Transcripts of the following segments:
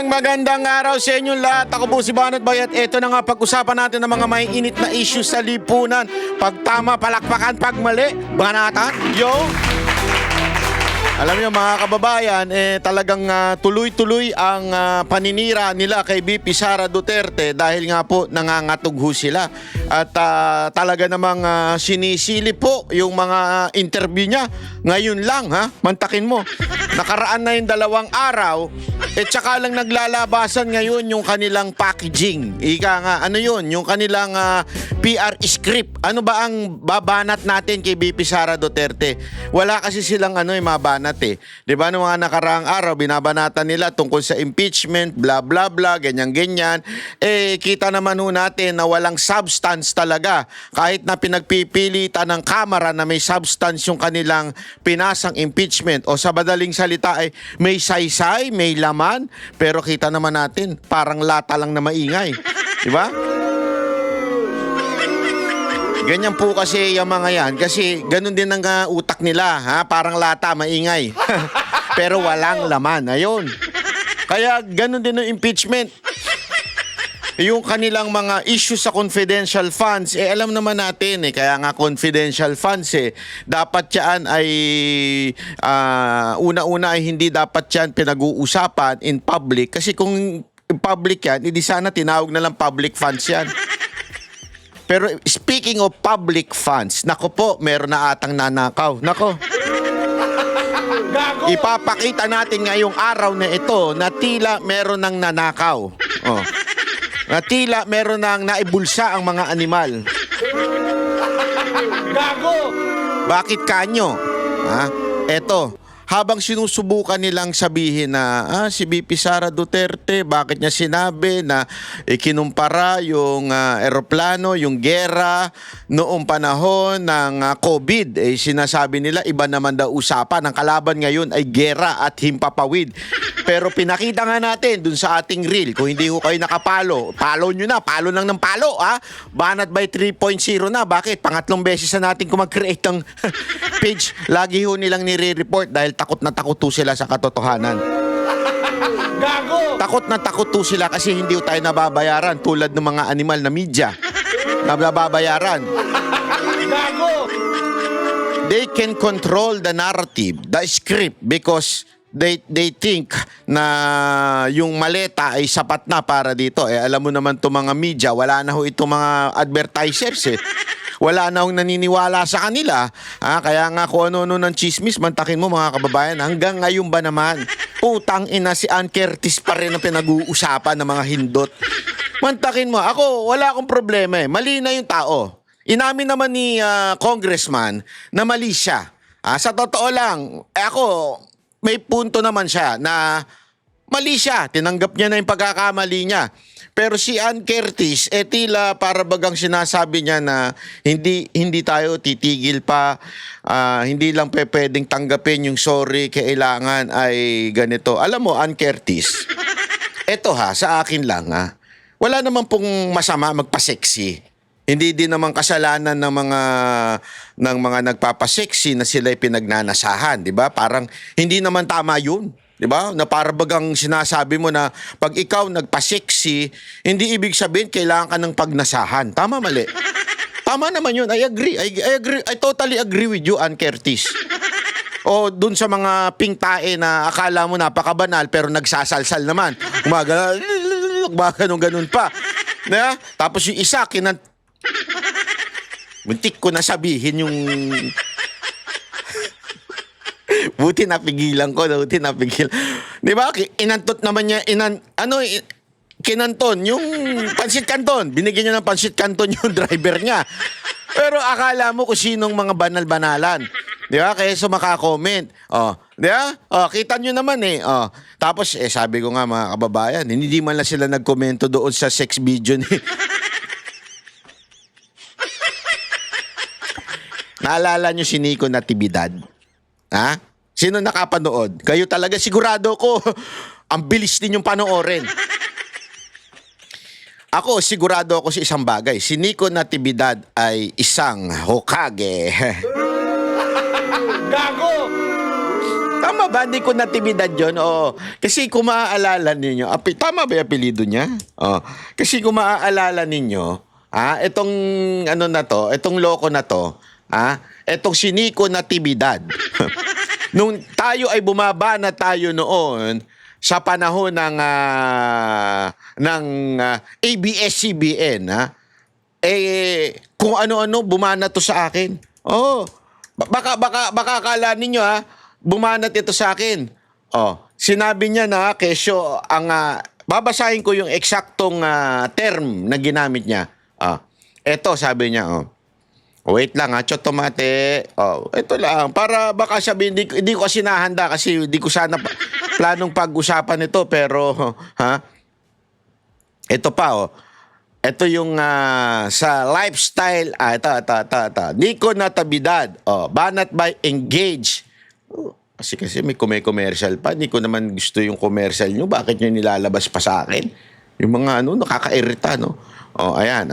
Magandang araw sa inyong lahat. Ako po si Banat Bayat. Ito na nga pag-usapan natin ng mga may init na issues sa lipunan. Pag tama, palakpakan. Pag mali, banatan. Yo! Alam niyo mga kababayan, talagang tuloy-tuloy ang paninira nila kay VP Sara Duterte dahil nga po nangangatog ho sila. At talaga namang sinisilip po yung mga interview niya. Ngayon lang, mantakin mo. Nakaraan na yung 2 araw, tsaka lang naglalabasan ngayon yung kanilang packaging. Ika nga, ano yun? Yung kanilang PR script. Ano ba ang babanat natin kay VP Sara Duterte? Wala kasi silang mabanat eh. 'Di ba nung mga nakaraang araw binabanatan nila tungkol sa impeachment, bla bla bla, ganyan-ganyan. Kita naman ho natin na walang substance talaga. Kahit na pinagpipilitan ng Kamara na may substance yung kanilang pinasang impeachment o sa madaling salita ay may saysay, may laman, pero kita naman natin parang lata lang na maingay. 'Di ba? Ganyan po kasi yung mga yan. Kasi ganun din ang utak nila. Parang lata, maingay. Pero walang laman. Ayun. Kaya ganun din ang impeachment. Yung kanilang mga issues sa confidential funds, alam naman natin kaya nga confidential funds dapat yan ay una-una ay hindi dapat yan pinag-uusapan in public. Kasi kung in public yan, hindi sana tinawag na lang public funds yan. Pero speaking of public funds, nako po, meron na atang nanakaw. Nako. Ipapakita natin ngayong araw na ito na tila meron ng nanakaw. Oh. Na tila meron ng naibulsa ang mga animal. Gago! Bakit kanyo? Eto. Habang sinusubukan nilang sabihin na si VP Sara Duterte, bakit niya sinabi na kinumpara yung eroplano, yung gera noong panahon ng COVID. Sinasabi nila iba naman daw usapan. Ang kalaban ngayon ay gera at himpapawid. Pero pinakita nga natin dun sa ating reel, kung hindi ko kayo nakapalo, follow nyo na, palo lang ng palo. Banat by 3.0 na. Bakit? Pangatlong beses na natin kung mag-create ng page. Lagi ho nilang nire-report dahil takot na takot sila sa katotohanan. Gago! Takot na takot sila kasi hindi tayo nababayaran tulad ng mga animal na media. Nababayaran. Gago! They can control the narrative, the script because they think na yung maleta ay sapat na para dito. Alam mo naman itong mga media, wala na ho itong mga advertisers Wala na hong naniniwala sa kanila. Kaya nga kung ano-ano ng chismis, mantakin mo mga kababayan. Hanggang ngayon ba naman, putang ina si Ann Curtis pa rin ang pinag-uusapan ng mga hindot. Mantakin mo, ako wala akong problema Mali na yung tao. Inamin naman ni congressman na mali siya. Sa totoo lang, ako, may punto naman siya na mali siya. Tinanggap niya na yung pagkakamali niya. Pero si Ann Curtis, tila para bagang sinasabi niya na hindi tayo titigil pa, hindi lang pwedeng tanggapin yung sorry, kailangan ay ganito. Alam mo, Ann Curtis, eto sa akin lang wala naman pong masama magpa-sexy. Hindi din naman kasalanan ng mga nagpapa-sexy na sila'y pinagnanasahan, di ba? Parang hindi naman tama yun. Diba? Na para bagang sinasabi mo na pag ikaw nagpa-sexy, hindi ibig sabihin kailangan ka ng pagnasahan. Tama, mali? Tama naman yun. I agree. I agree. I totally agree with you, Ann Curtis. O dun sa mga pingtae na akala mo napakabanal pero nagsasalsal naman. Ganun pa. Tapos yung isa, muntik ko na sabihin yung... Buti napigilan ko, Di ba? Inantot naman niya, kinanton, yung pansit kanton. Binigyan niya ng pansit kanton yung driver niya. Pero akala mo kung sinong mga banal-banalan. Di ba? Kaya maka-comment. Di ba? Kita nyo naman Tapos, sabi ko nga mga kababayan, hindi man lang sila nagkomento doon sa sex video ni... Naalala nyo si Nico Natividad? Sino nakapanood? Kayo talaga sigurado ko ang bilis din yung panoorin. Ako sigurado ako sa isang bagay. Si Nico Natividad ay isang Hokage. Gago! Tama Tama ba? Hindi ko Natividad yun. Oo. Kasi kung maaalala ninyo, tama ba yung apelido niya? Oo. Kasi kung maaalala ninyo, itong ano na to, itong loko na to, itong si Nico Natividad. Nung tayo ay bumaba na tayo noon sa panahon ng ABS-CBN, kung ano-ano bumana to sa akin. Oh, baka akala ninyo bumanat ito sa akin. Oh, sinabi niya na kesyo ang babasahin ko yung eksaktong term na ginamit niya. Eto sabi niya, wait lang Chot Tomate. Ito lang para baka sabihin hindi ko kasi nahanda kasi hindi ko sana planong pag-usapan ito pero ito pa ito yung sa lifestyle ito. Nico Natividad. Banat by Engage. Kasi may commercial pa. Hindi ko naman gusto yung commercial nyo. Bakit nyo nilalabas pa sa akin? Yung mga nakakairita, no? Ayan,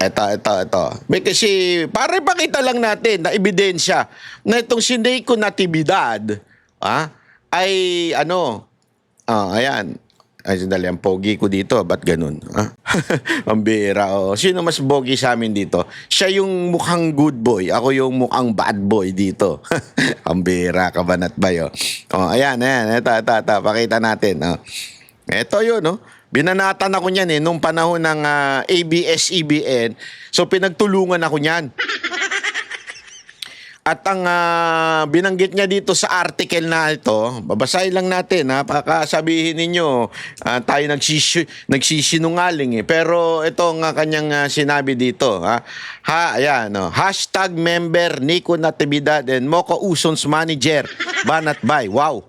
Ito. May kasi, para ipakita lang natin na ebidensya na itong si Nico Natividad, ay, ayan. Ay, sandali, ang pogi ko dito. Ba't ganun? Ang bira, Sino mas pogi sa amin dito? Siya yung mukhang good boy. Ako yung mukhang bad boy dito. Ang bira, kabanat ba yun? Ayan. Ito. Pakita natin. Ito yun, Binanatan ako niyan nung panahon ng ABS-CBN. So, pinagtulungan ako niyan. At ang binanggit niya dito sa article na ito, babasahin lang natin baka sabihin ninyo tayo nagsisinungaling Pero ito ang kanyang sinabi dito. Ayan, hashtag member Nico Natividad and Moco Uson's manager, Banat Bay. Wow.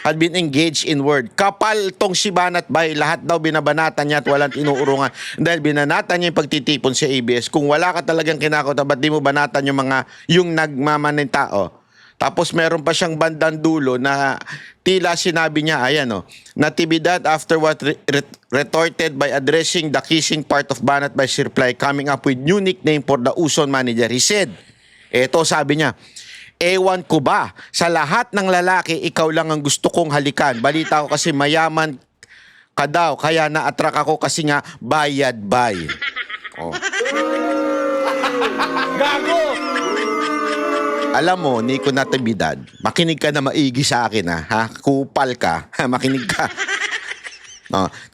Had been engaged in word. Kapal tong si Banat Bay. Lahat daw binabanatan niya at walang tinuurungan. Dahil binanatan niya yung pagtitipon sa ABS. Kung wala ka talagang kinakota, ba't di mo banatan yung nagmamaning tao? Tapos meron pa siyang bandang dulo na tila sinabi niya, ayan Natividad after what retorted by addressing the kissing part of Banat Bay's reply, coming up with new nickname for the Uson manager. He said, eto sabi niya, ewan ko ba, sa lahat ng lalaki, ikaw lang ang gusto kong halikan. Balita ko kasi mayaman ka daw, kaya na-attract ako kasi nga bayad bay. Gago! Alam mo, Nico Natividad, makinig ka na maigi sa akin Kupal ka, makinig ka.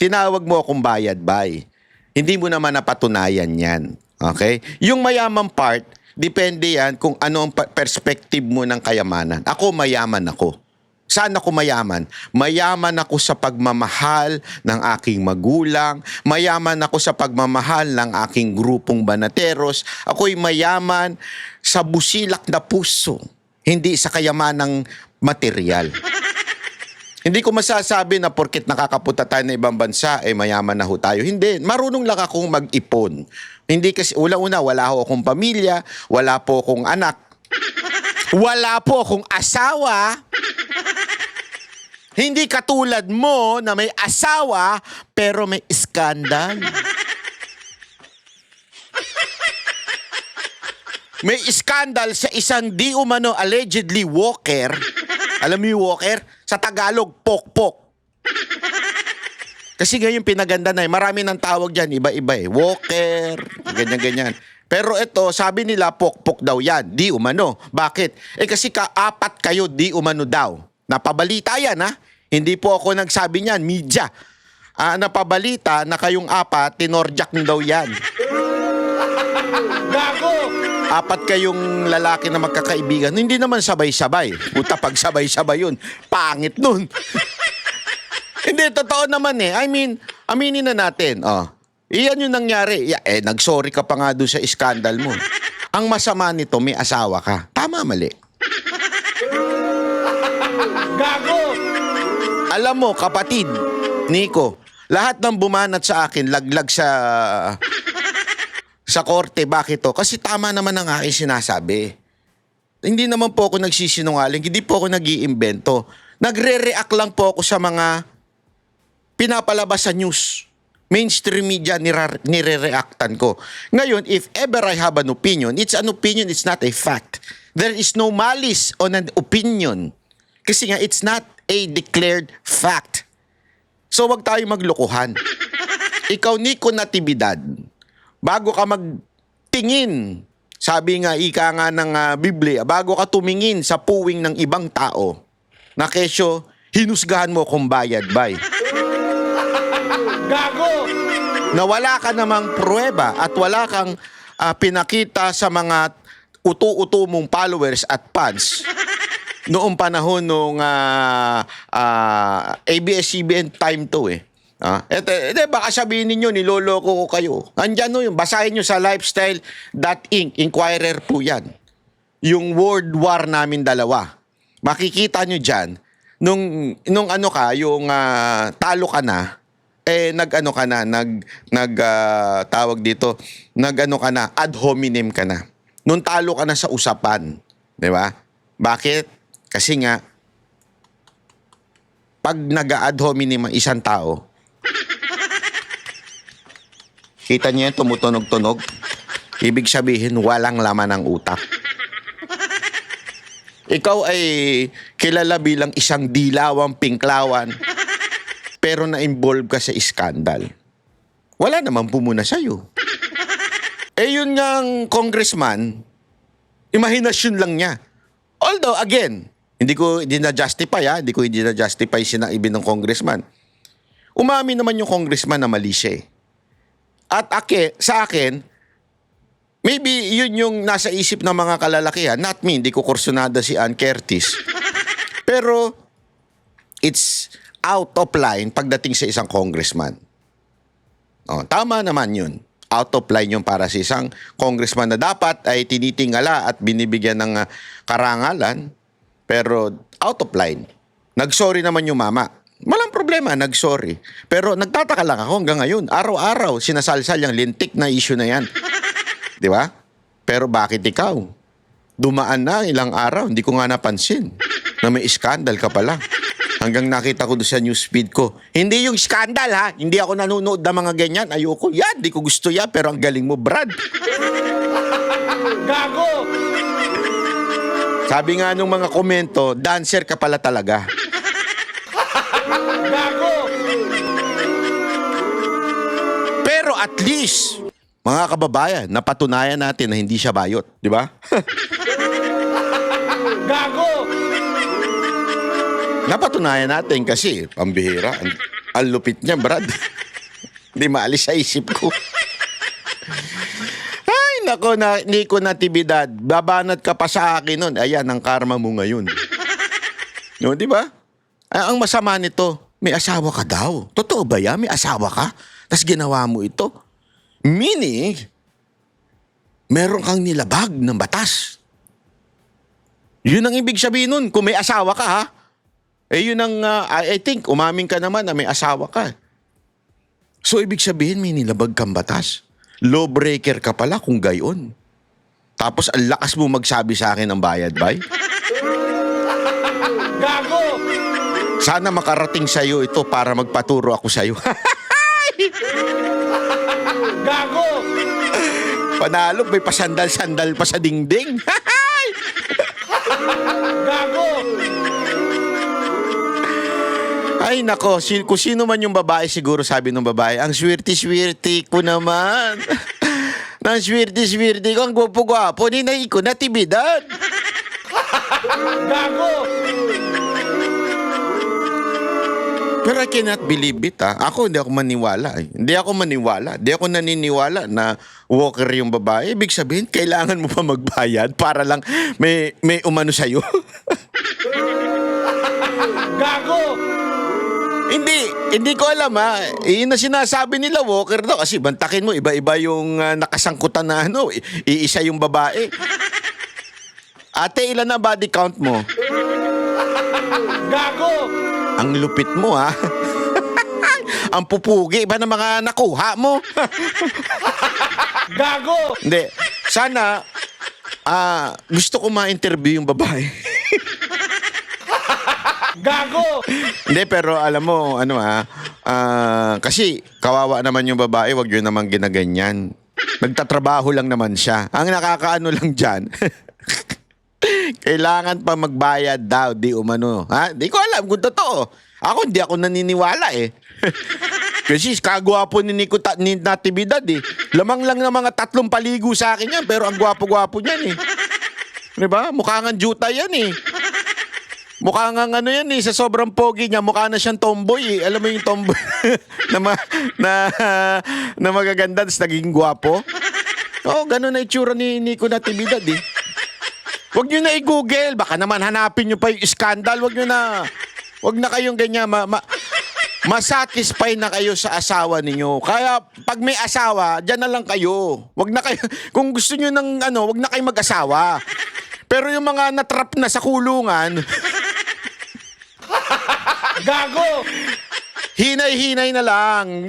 Tinawag mo akong bayad bay. Hindi mo naman napatunayan yan. Okay? Yung mayaman part, depende yan kung ano ang perspective mo ng kayamanan. Ako, mayaman ako. Saan ako mayaman? Mayaman ako sa pagmamahal ng aking magulang. Mayaman ako sa pagmamahal ng aking grupong banateros. Ako'y mayaman sa busilak na puso, hindi sa kayamanang material. Hindi ko masasabi na porket nakakapunta tayo ng ibang bansa, mayaman na ho tayo. Hindi. Marunong lang akong mag-ipon. Hindi kasi, una-una, wala ho akong pamilya, wala po akong anak, wala po akong asawa. Hindi katulad mo na may asawa, pero may iskandal. May iskandal sa isang di umano allegedly walker. Alam mo yung walker? Sa Tagalog, pokpok. Kasi ngayon pinaganda na marami ng tawag dyan, iba-iba walker, ganyan-ganyan. Pero ito, sabi nila, pokpok daw yan, di umano. Bakit? Kasi kaapat kayo, di umano daw. Napabalita yan, Hindi po ako nagsabi niyan, media. Napabalita na kayong apat, tinorjak daw yan. Gago! Apat kayong lalaki na magkakaibigan. Hindi naman sabay-sabay. Puta, pag sabay-sabay yun, pangit nun. Hindi, totoo naman I mean, aminin na natin. Iyan yung nangyari. Nag-sorry ka pa nga doon sa iskandal mo. Ang masama nito, may asawa ka. Tama, mali. Gago! Alam mo, kapatid, Nico, lahat ng bumanat sa akin, laglag sa korte. Bakit to? Kasi tama naman ang aking sinasabi. Hindi naman po ako nagsisinungaling. Hindi po ako nag-iimbento. Nagre-react lang po ako sa mga pinapalabas sa news. Mainstream media, nire-reactan ko. Ngayon, if ever I have an opinion, it's an opinion, it's not a fact. There is no malice on an opinion. Kasi nga, it's not a declared fact. So, wag tayo maglokohan. Ikaw, Nico Natividad, bago ka magtingin, sabi nga, ika nga ng Biblia, bago ka tumingin sa puwing ng ibang tao, na kesyo, hinusgahan mo kung bayad, bay. Gago! Na wala ka namang pruweba at wala kang pinakita sa mga utu-utu mong followers at fans noong panahon nung ABS-CBN time to eh. Baka sabihin ninyo, niloloko ko kayo. Andyan yung basahin nyo sa lifestyle.inc. Inquirer po yan. Yung World War namin dalawa. Makikita nyo dyan, nung ano ka, yung talo ka na, nag-ano ka na, tawag dito, nag-ano ka na, ad hominem ka na. Nung talo ka na sa usapan. Di ba? Bakit? Kasi nga, pag nag-ad hominem ang isang tao, kita niyo yan, tumutunog-tunog. Ibig sabihin, walang laman ang utak. Ikaw ay kilala bilang isang dilawang pinklawan, pero na-involve ka sa iskandal. Wala namang pumuna sa'yo. Yun ngang congressman, imahinasyon lang niya. Although, again, hindi na-justify, hindi ko na-justify sinabi ng congressman. Umamin naman yung congressman na mali siya. At sa akin, maybe yun yung nasa isip ng mga kalalakihan. Not me, hindi ko kursunada si Ann Curtis. Pero, it's out of line pagdating sa isang congressman. Tama naman yun. Out of line yung para sa isang congressman na dapat ay tinitingala at binibigyan ng karangalan. Pero out of line. Nag-sorry naman yung mama. Walang problema, nag-sorry. Pero nagtataka lang ako hanggang ngayon. Araw-araw, sinasalsal yung lintik na issue na yan. Di ba? Pero bakit ikaw? Dumaan na ilang araw, hindi ko nga napansin na may iskandal ka pala. Hanggang nakita ko doon sa newsfeed ko. Hindi yung skandal ha. Hindi ako nanonood ng mga ganyan. Ayoko yan. Hindi ko gusto yan. Pero ang galing mo, Brad. Gago! Sabi nga nung mga komento, dancer ka pala talaga. Gago! Pero at least, mga kababayan, napatunayan natin na hindi siya bayot. Di ba? Gago! Napatunayan natin kasi, pambihira, ang lupit niya, Brad. Hindi maalis sa isip ko. Ay, nako, Nico Natividad, babanat ka pa sa akin nun. Ayan, ang karma mo ngayon. No, di ba? Ang masama nito, may asawa ka daw. Totoo ba yan? May asawa ka? Tapos ginawa mo ito? Meaning, meron kang nilabag ng batas. Yun ang ibig sabihin nun, kung may asawa ka ha. Yun ang, I think, umamin ka naman na may asawa ka. So, ibig sabihin, may nilabag kang batas. Lawbreaker ka pala kung gayon. Tapos, ang lakas mo magsabi sa akin ng bayad, bay. Gago! Sana makarating sa'yo ito para magpaturo ako sa'yo. Gago! Panalo, may pasandal-sandal pa sa dingding. Gago! Ay nako, kung sino man yung babae siguro sabi ng babae, ang swerte-swerte ko naman. Nang swerte-swerte ko, ang gwapo-gwapo ni Nico Natividad. Gago! Pero I cannot believe it ha. Ako hindi ako maniwala eh. Hindi ako naniniwala na walker yung babae. Ibig sabihin, kailangan mo pa magbayad para lang may umano sa'yo. Gago! Hindi ko alam ha. Yun na sinasabi nila, walker daw. Kasi bantakin mo, iba-iba yung nakasangkutan na ano. Iisa yung babae. Ate, ilan na body count mo? Gago! Ang lupit mo ha. Ang pupugi ba ng mga nakuha mo? Gago! Hindi. Sana, gusto ko ma-interview yung babae. Gago! Hindi, pero alam mo, kasi kawawa naman yung babae, wag yun naman ginaganyan. Nagtatrabaho lang naman siya. Ang nakakaano lang dyan, Kailangan pa magbayad daw, di umano. Ha? Di ko alam kung totoo. Ako, hindi ako naniniwala eh. Kasi kagwapo ni ni Natividad eh. Lamang lang ng mga 3 paligo sa akin yan, pero ang gwapo-gwapo niyan eh. Diba? Mukha nga juta yan eh. Mukha nga ano yan eh, sa sobrang pogi niya, mukha na siyang tomboy eh. Alam mo yung tomboy na magaganda, tapos naging gwapo? Oo, ganun na itsura ni Nico Natividad eh. Huwag nyo na i-google. Baka naman hanapin nyo pa yung scandal. Huwag na kayong ganyan. Masatisfy na kayo sa asawa ninyo. Kaya pag may asawa, dyan na lang kayo. Huwag na kayo, kung gusto nyo ng huwag na kayo mag-asawa. Pero yung mga natrap na sa kulungan, Gago! hinay-hinay na lang.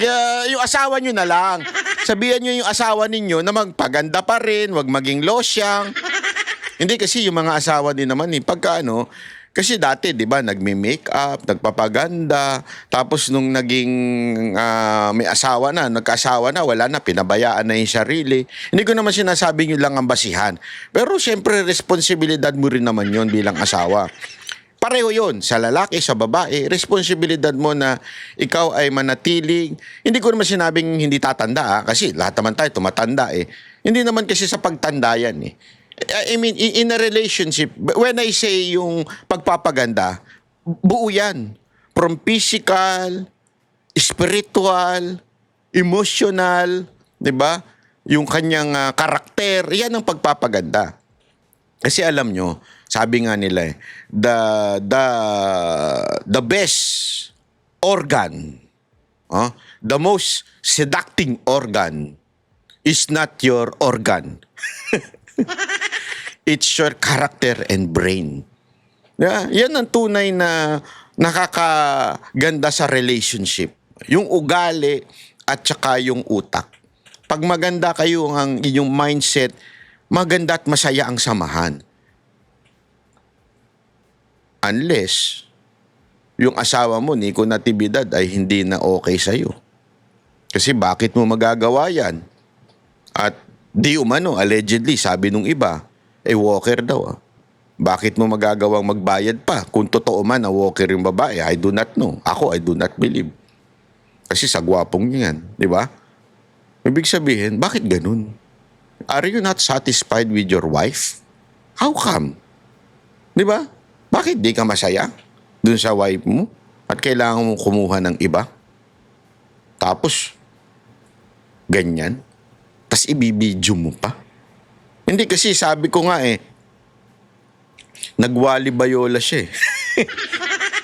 Yung asawa nyo na lang. Sabihan nyo yung asawa ninyo na magpaganda pa rin, huwag maging losyang. Hindi kasi yung mga asawa din naman pagka kasi dati 'di ba nagme-makeup, nagpapaganda, tapos nung naging may asawa na, nagkaasawa na, wala na, pinabayaan na yung sarili. Hindi ko naman sinasabing yun lang ang basihan. Pero siyempre responsibilidad mo rin naman yun bilang asawa. Pareho yun, sa lalaki, sa babae, responsibilidad mo na ikaw ay manatiling, hindi ko naman sinabing hindi tatanda kasi lahat naman tayo tumatanda eh. Hindi naman kasi sa pagtanda yan eh. I mean, in a relationship, when I say yung pagpapaganda, buo yan. From physical, spiritual, emotional, di ba? Yung kanyang karakter, yan ang pagpapaganda. Kasi alam nyo, sabi nga nila the best organ, the most seducting organ is not your organ. It's your character and brain. Yan ang tunay na nakakaganda sa relationship. Yung ugali at saka yung utak. Pag maganda kayo ang inyong mindset, maganda at masaya ang samahan. Unless yung asawa mo, Nico Natividad, ay hindi na okay sa'yo. Kasi bakit mo magagawa yan? At di umano, allegedly, sabi nung iba, walker daw. Bakit mo magagawang magbayad pa? Kung totoo man na walker yung babae, I do not know. Ako, I do not believe. Kasi sa gwapong yan, di ba? Ibig sabihin, bakit ganun? Are you not satisfied with your wife? How come? Di ba? Bakit di ka masaya dun sa wife mo? At kailangan mo kumuha ng iba? Tapos, ganyan? Tas ibibidyo mo pa? Hindi kasi sabi ko nga nagwali bayola siya eh.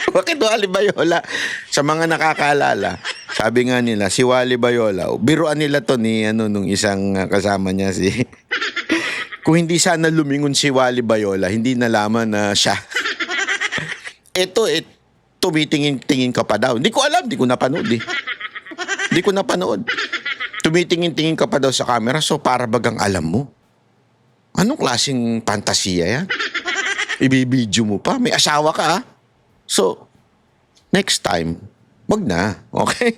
Bakit Wally Bayola? Sa mga nakakaalala, sabi nga nila, si Wally Bayola, biruan nila to ni nung isang kasama niya kung hindi sana lumingon si Wally Bayola, hindi nalaman na siya. Ito, tumitingin-tingin ka pa daw. Hindi ko alam, hindi ko napanood eh. Hindi ko napanood. Tumitingin-tingin ka pa daw sa camera, so para bagang alam mo. Anong klaseng fantasiya yan? Ibibidyo mo pa? May asawa ka ha? So, next time, wag na. Okay?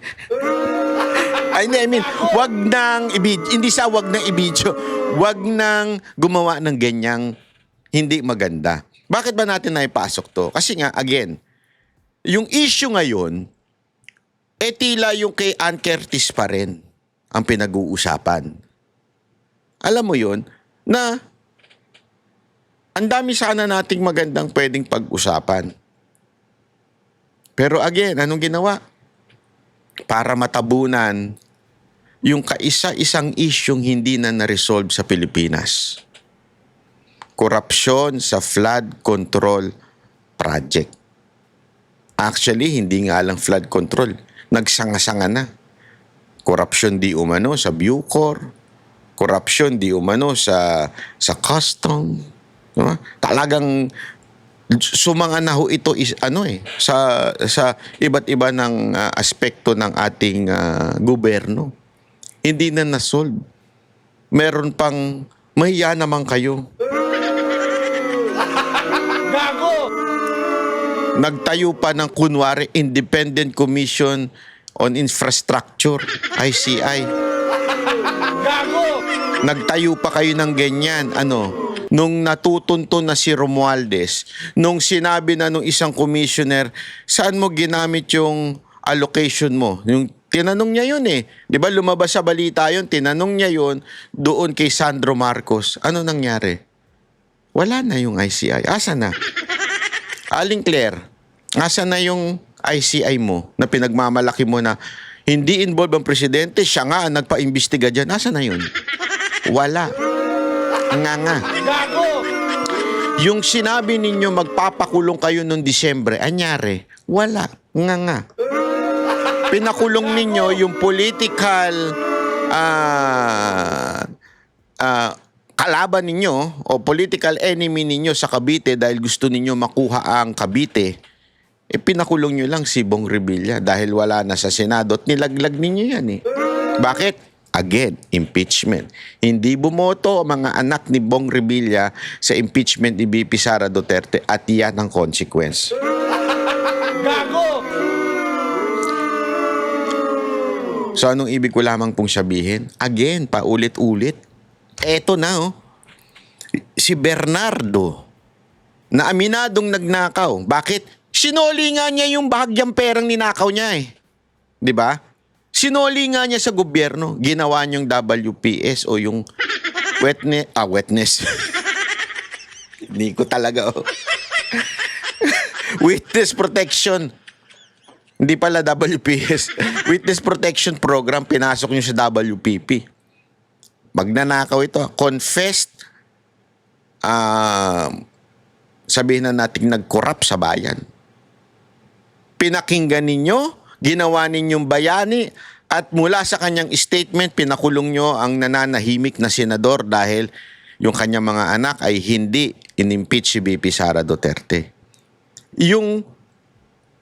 I mean, wag nang ibidyo. Hindi sa wag nang ibidyo. Wag nang gumawa ng ganyang hindi maganda. Bakit ba natin naipasok to? Kasi nga, again, yung issue ngayon, tila yung kay Ann Curtis pa rin ang pinag-uusapan. Alam mo yun, na ang dami sana nating magandang pwedeng pag-usapan. Pero again, anong ginawa? Para matabunan yung kaisa-isang isyong hindi na na-resolve sa Pilipinas. Korupsyon sa flood control project. Actually, hindi nga lang flood control. Nagsanga-sanga na. Korupsyon di umano sa Bucor. Korupsyon di umano sa custom. Diba? Talagang sumanga na ho ito sa iba't iba ng aspekto ng ating gobyerno. Hindi na nasolve. Meron pang mahiya naman kayo. Gago! Nagtayo pa ng kunwari Independent Commission on Infrastructure, ICI. Gago! Nagtayo pa kayo ng ganyan. Nung natutunto na si Romualdez, nung sinabi na nung isang commissioner, saan mo ginamit yung allocation mo? Yung tinanong niya yun eh. Di ba lumabas sa balita yun, tinanong niya yun doon kay Sandro Marcos. Ano nangyari? Wala na yung ICI. Asa na? Aling Claire, asa na yung ICI mo na pinagmamalaki mo na hindi involved ang presidente, siya nga ang nagpa-imbestiga dyan. Asa na yun? Wala. Nga. Gago! Yung sinabi ninyo magpapakulong kayo noong Disyembre, anyari? Wala. Nga. Pinakulong ninyo yung political kalaban ninyo o political enemy ninyo sa Cavite dahil gusto ninyo makuha ang Cavite. Pinakulong nyo lang si Bong Revilla dahil wala na sa Senado at nilaglag ninyo yan eh. Bakit? Again, impeachment. Hindi bumoto ang mga anak ni Bong Revilla sa impeachment ni VP Sara Duterte at yan ang consequence. Gago! So anong ibig ko lamang pong sabihin? Again, paulit-ulit. Eto na si Bernardo na aminadong nagnakaw. Bakit? Sinoli nga niya yung bahagyang perang ninakaw niya eh. 'Di ba? Sinoli nga niya sa gobyerno. Ginawa niyong WPS o yung witness. Hindi ko talaga Witness protection. Hindi pala WPS. Witness protection program pinasok niyo sa WPP. Magnanakaw ito. Confessed sabihin na natin nag-corrupt sa bayan. Pinakinggan ninyo, ginawa ninyong bayani, at mula sa kanyang statement, pinakulong nyo ang nananahimik na senador dahil yung kanyang mga anak ay hindi inimpeach si VP Sara Duterte. Yung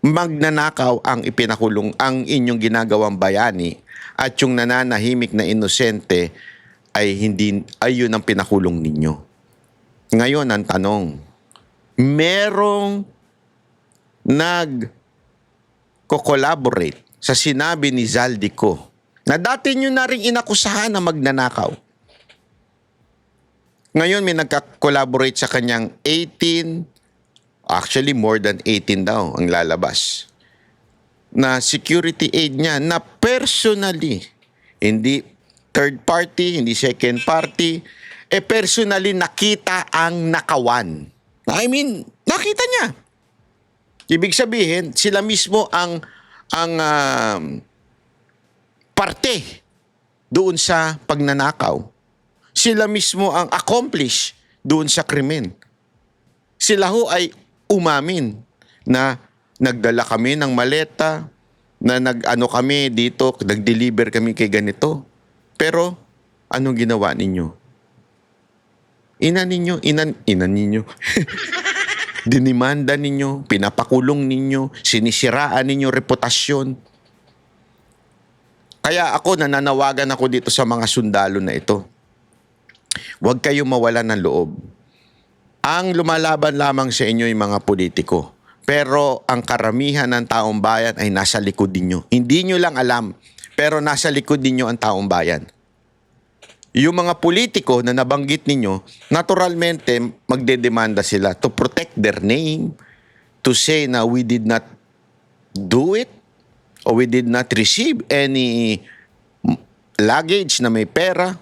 magnanakaw ang ipinakulong, ang inyong ginagawang bayani, at yung nananahimik na inosente ay yun ang pinakulong ninyo. Ngayon ang tanong, merong nag-collaborate sa sinabi ni Zaldico na dati nyo na rin inakusahan na magnanakaw. Ngayon may nagka-collaborate sa kanyang 18, actually more than 18 daw ang lalabas, na security aid niya na personally, hindi third party, hindi second party, personally nakita ang nakawan. I mean, nakita niya. Ibig sabihin, sila mismo ang parte doon sa pagnanakaw. Sila mismo ang accomplish doon sa krimen. Sila ho ay umamin na nagdala kami ng maleta, na kami dito, nag-deliver kami kay ganito. Pero, anong ginawa ninyo? Ina ninyo. Dinimanda ninyo, pinapakulong ninyo, sinisiraan ninyo reputasyon. Kaya ako, nananawagan ako dito sa mga sundalo na ito. Huwag kayo mawalan ng loob. Ang lumalaban lamang sa inyo yung mga politiko. Pero ang karamihan ng taong bayan ay nasa likod ninyo. Hindi nyo lang alam, pero nasa likod ninyo ang taong bayan. Yung mga politiko na nabanggit ninyo, naturalmente, magdedemanda sila to protect their name, to say na we did not do it, or we did not receive any luggage na may pera.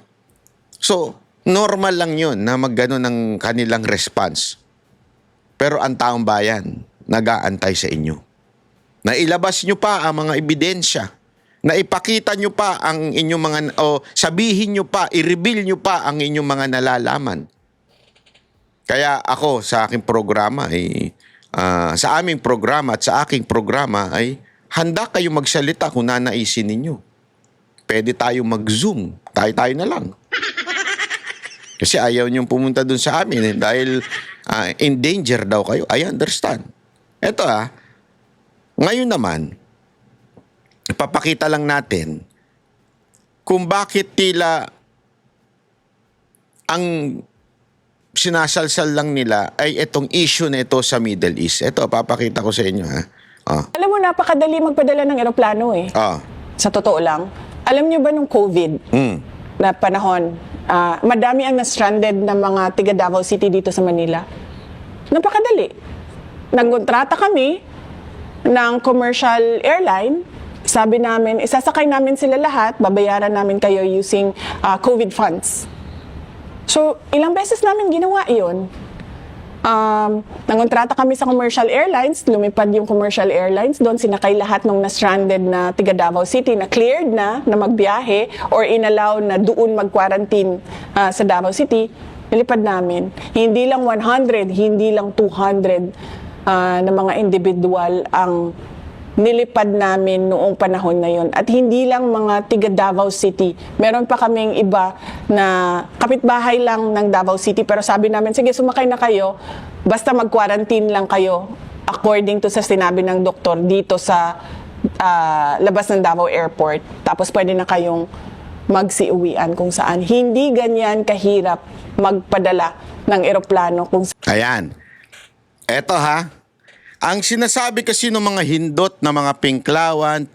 So, normal lang yun na magganon ng kanilang response. Pero ang taong bayan, nag-aantay sa inyo. Na ilabas nyo pa ang mga ebidensya, na ipakita nyo pa ang inyong mga, o sabihin nyo pa, i-reveal nyo pa ang inyong mga nalalaman. Kaya ako sa aking programa sa aming programa at sa aking programa ay handa kayo magsalita kung nanaisin ninyo. Pwede tayo mag-Zoom, tayo na lang. Kasi ayaw nyo pumunta dun sa amin dahil in danger daw kayo. I understand. Eto ngayon naman, ipapakita lang natin kung bakit tila ang sinasalsal lang nila ay itong issue na ito sa Middle East. Ito, papakita ko sa inyo. Alam mo, napakadali magpadala ng eroplano eh. Sa totoo lang. Alam nyo ba nung COVID na panahon, Madami ang na-stranded na mga tiga Davao City dito sa Manila. Napakadali. Nagkontrata kami ng commercial airline. Sabi namin, isasakay namin sila lahat, babayaran namin kayo using COVID funds. So, ilang beses namin ginawa iyon. Nangontrata kami sa commercial airlines, lumipad yung commercial airlines, doon sinakay lahat ng na-stranded na tiga Davao City na cleared na magbiyahe or inallow na doon mag-quarantine sa Davao City, nilipad namin. Hindi lang 100, hindi lang 200 na mga individual ang nilipad namin noong panahon na yon. At hindi lang mga tiga Davao City. Meron pa kaming iba na kapitbahay lang ng Davao City. Pero sabi namin, sige, sumakay na kayo. Basta mag-quarantine lang kayo according to sa sinabi ng doktor dito sa labas ng Davao Airport. Tapos pwede na kayong magsiuwian kung saan. Hindi ganyan kahirap magpadala ng eroplano kung Ayan. Eto ha. Ang sinasabi kasi ng mga hindot na mga pinklawan,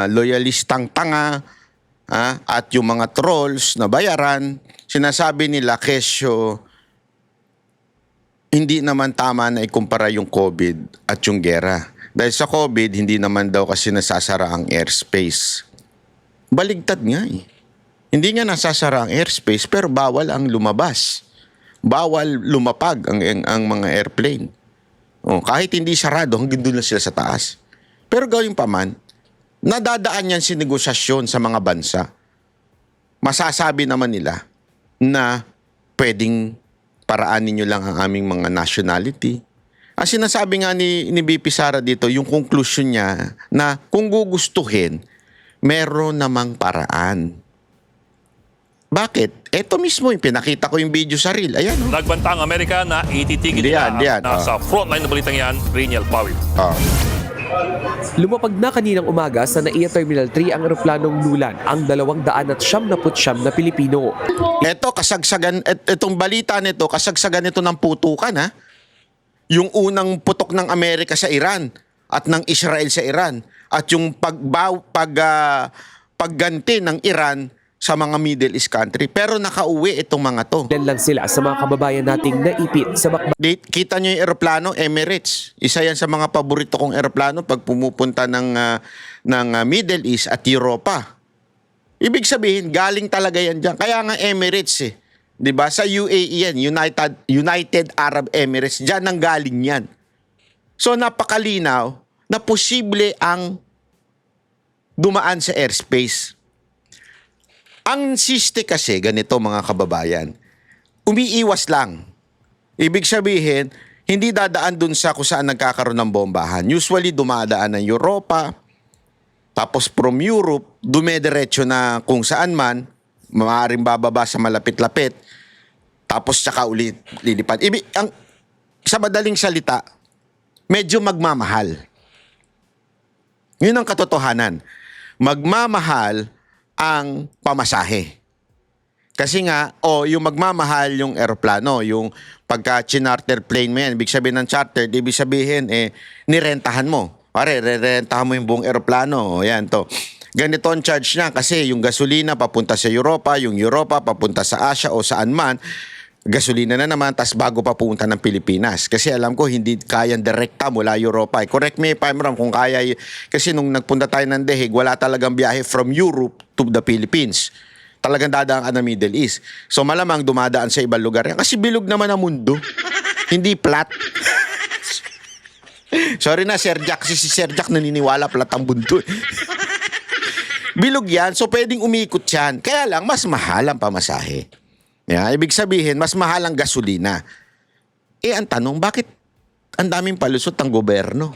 loyalistang tanga, at yung mga trolls na bayaran, sinasabi nila kesyo hindi naman tama na ikumpara yung COVID at yung gera. Dahil sa COVID, hindi naman daw kasi nasasara ang airspace. Baligtad nga eh. Hindi nga nasasara ang airspace pero bawal ang lumabas. Bawal lumapag ang mga airplane. Kahit hindi sarado, hanggang doon lang sila sa taas. Pero gawin pa man, nadadaan yan si negosasyon sa mga bansa. Masasabi naman nila na pwedeng paraanin nyo lang ang aming mga nationality. Ang sinasabi nga ni BP Sara dito, yung conclusion niya na kung gugustuhin, meron namang paraan. Bakit? Ito mismo yung pinakita ko yung video sa reel. Ayan. Nagbanta ang Amerika na ititigil nila nasa frontline ng balitang yan, Rainiel Pawit. Lumapag na kaninang umaga sa NAIA Terminal 3 ang eroplanong Lulan ang 279 na Pilipino. Ito, kasagsagan, itong balita nito, kasagsagan nito ng putukan, ha? Yung unang putok ng Amerika sa Iran at ng Israel sa Iran at yung pagganti ng Iran sa mga Middle East country. Pero nakauwi itong mga to. Ilan lang sila sa mga kababayan nating naipit sa bakbakan. Kita nyo yung eroplano, Emirates. Isa yan sa mga paborito kong eroplano pag pumupunta ng Middle East at Europa. Ibig sabihin, galing talaga yan dyan. Kaya nga Emirates eh. 'Di ba? Sa UAE yan, United Arab Emirates. Diyan nang galing yan. So napakalinaw na posible ang dumaan sa airspace. Ang siste kasi, ganito mga kababayan, umiiwas lang. Ibig sabihin, hindi dadaan dun sa kung saan nagkakaroon ng bombahan. Usually, dumadaan ng Europa, tapos from Europe, dumediretso na kung saan man, maaaring bababa sa malapit-lapit, tapos tsaka ulit lilipad. Sa madaling salita, medyo magmamahal. Yun ang katotohanan. Magmamahal ang pamasahe. Kasi nga, yung magmamahal yung eroplano, yung pagka-charter plane mo yan, ibig sabihin ng charter, ibig sabihin, nirentahan mo. Pare, rerentahan mo yung buong eroplano. Yan to. Ganito ang charge niya kasi yung gasolina papunta sa Europa, yung Europa papunta sa Asia o saan man, gasolina na naman, tas bago pa pupunta ng Pilipinas. Kasi alam ko, hindi kayang direkta mula Europa. Correct me if I'm wrong kung kaya. Kasi nung nagpunta tayo ng Deheg, wala talagang biyahe from Europe to the Philippines. Talagang dadaan ka ng Middle East. So malamang dumadaan sa ibang lugar. Kasi bilog naman ang mundo. Hindi flat. Sorry na, Sir Jack. Kasi si Sir Jack naniniwala flat ang mundo. Bilog yan. So pwedeng umikot yan. Kaya lang, mas mahal ang pamasahe. Ibig sabihin, mas mahal ang gasolina. Ang tanong, bakit ang daming palusot ang gobyerno?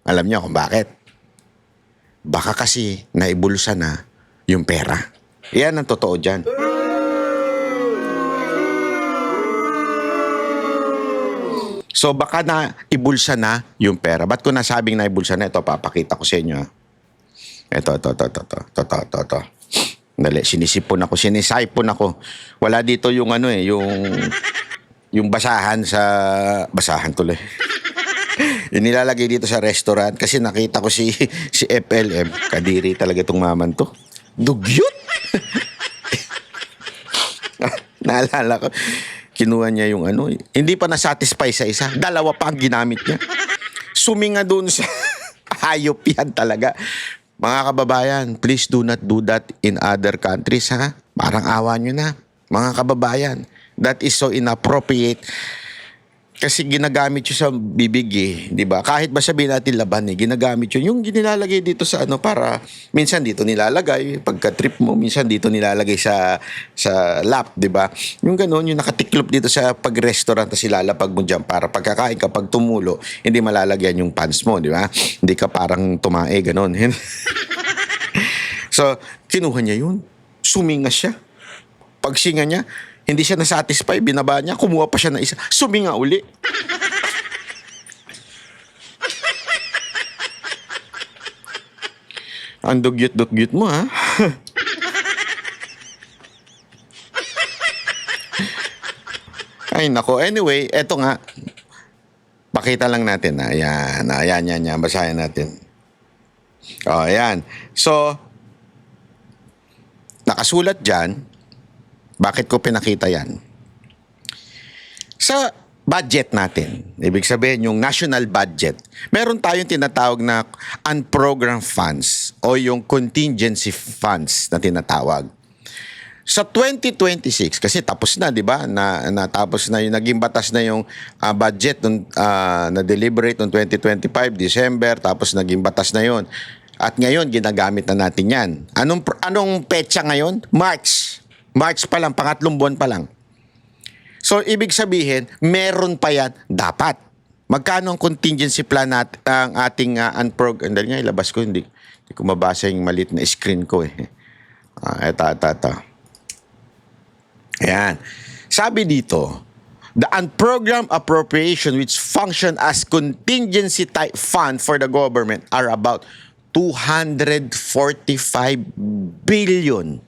Alam niyo kung bakit? Baka kasi naibulsa na yung pera. Yan ang totoo dyan. So baka na ibulsa na yung pera. Ba't ko nasabing naibulsa na? Ito, papakita ko sa inyo. Ito. Dali, sinisipon ako. Wala dito yung yung basahan tuloy. Yung nilalagay dito sa restaurant kasi nakita ko si FLM. Kadiri talaga itong maman to. Dugyot! Naalala ko, kinuha niya yung ano, hindi pa nasatisfy sa isa, dalawa pa ang ginamit niya. Suminga doon sa hayop yan talaga. Mga kababayan, please do not do that in other countries, ha? Parang awa nyo na, mga kababayan. That is so inappropriate. Kasi ginagamit yun sa bibig eh, di ba? Kahit ba sabihin natin laban eh, ginagamit yun. Yung nilalagay dito sa ano para, minsan dito nilalagay, pagka trip mo, minsan dito nilalagay sa lap, di ba? Yung gano'n, yung nakatiklop dito sa pag-restaurant na silalapag mo dyan para pagkakain ka, pag tumulo, hindi malalagyan yung pants mo, di ba? Hindi ka parang tumae, gano'n. So, kinuha niya yun. Suminga siya. Pagsinga niya, hindi siya nasatisfy, binaba niya, kumuha pa siya ng isa, suminga uli. Ang dugyot-dugyot mo, ha? Ay, nako. Anyway, eto nga. Pakita lang natin. Ayan, yan. Basahin natin. O, ayan. So, nakasulat dyan. Bakit ko pinakita yan? Sa budget natin, ibig sabihin yung national budget, meron tayong tinatawag na unprogrammed funds o yung contingency funds na tinatawag. Sa 2026, kasi tapos na, di ba? Natapos na yung, naging batas na yung budget na-deliberate noong 2025, December, tapos naging batas na yon. At ngayon, ginagamit na natin yan. Anong petsa ngayon? March pa lang, pangatlong buwan pa lang. So, ibig sabihin, meron pa yan, dapat. Magkano ang contingency plan ang ating Andali nga, ilabas ko, hindi ko mabasa yung malit na screen ko eh. Ito. Ayan. Sabi dito, the unprogrammed appropriation which function as contingency type fund for the government are about 245 billion.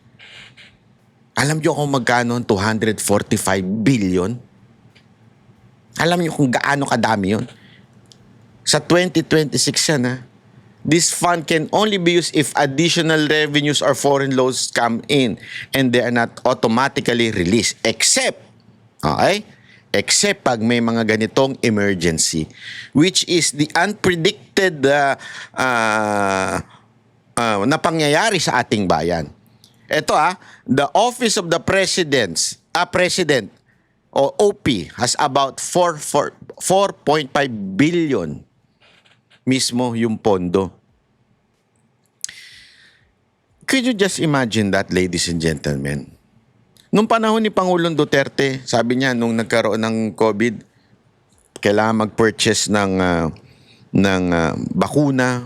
Alam niyo kung magkano ang 245 billion? Alam niyo kung gaano kadami yun? Sa 2026 yan, ha? This fund can only be used if additional revenues or foreign loans come in and they are not automatically released. Except pag may mga ganitong emergency, which is the unpredicted na pangyayari sa ating bayan. Ito the Office of the President o OP has about 4.5 billion mismo yung pondo. Could you just imagine that, ladies and gentlemen? Nung panahon ni Pangulong Duterte, sabi niya nung nagkaroon ng COVID, kailangan mag-purchase ng bakuna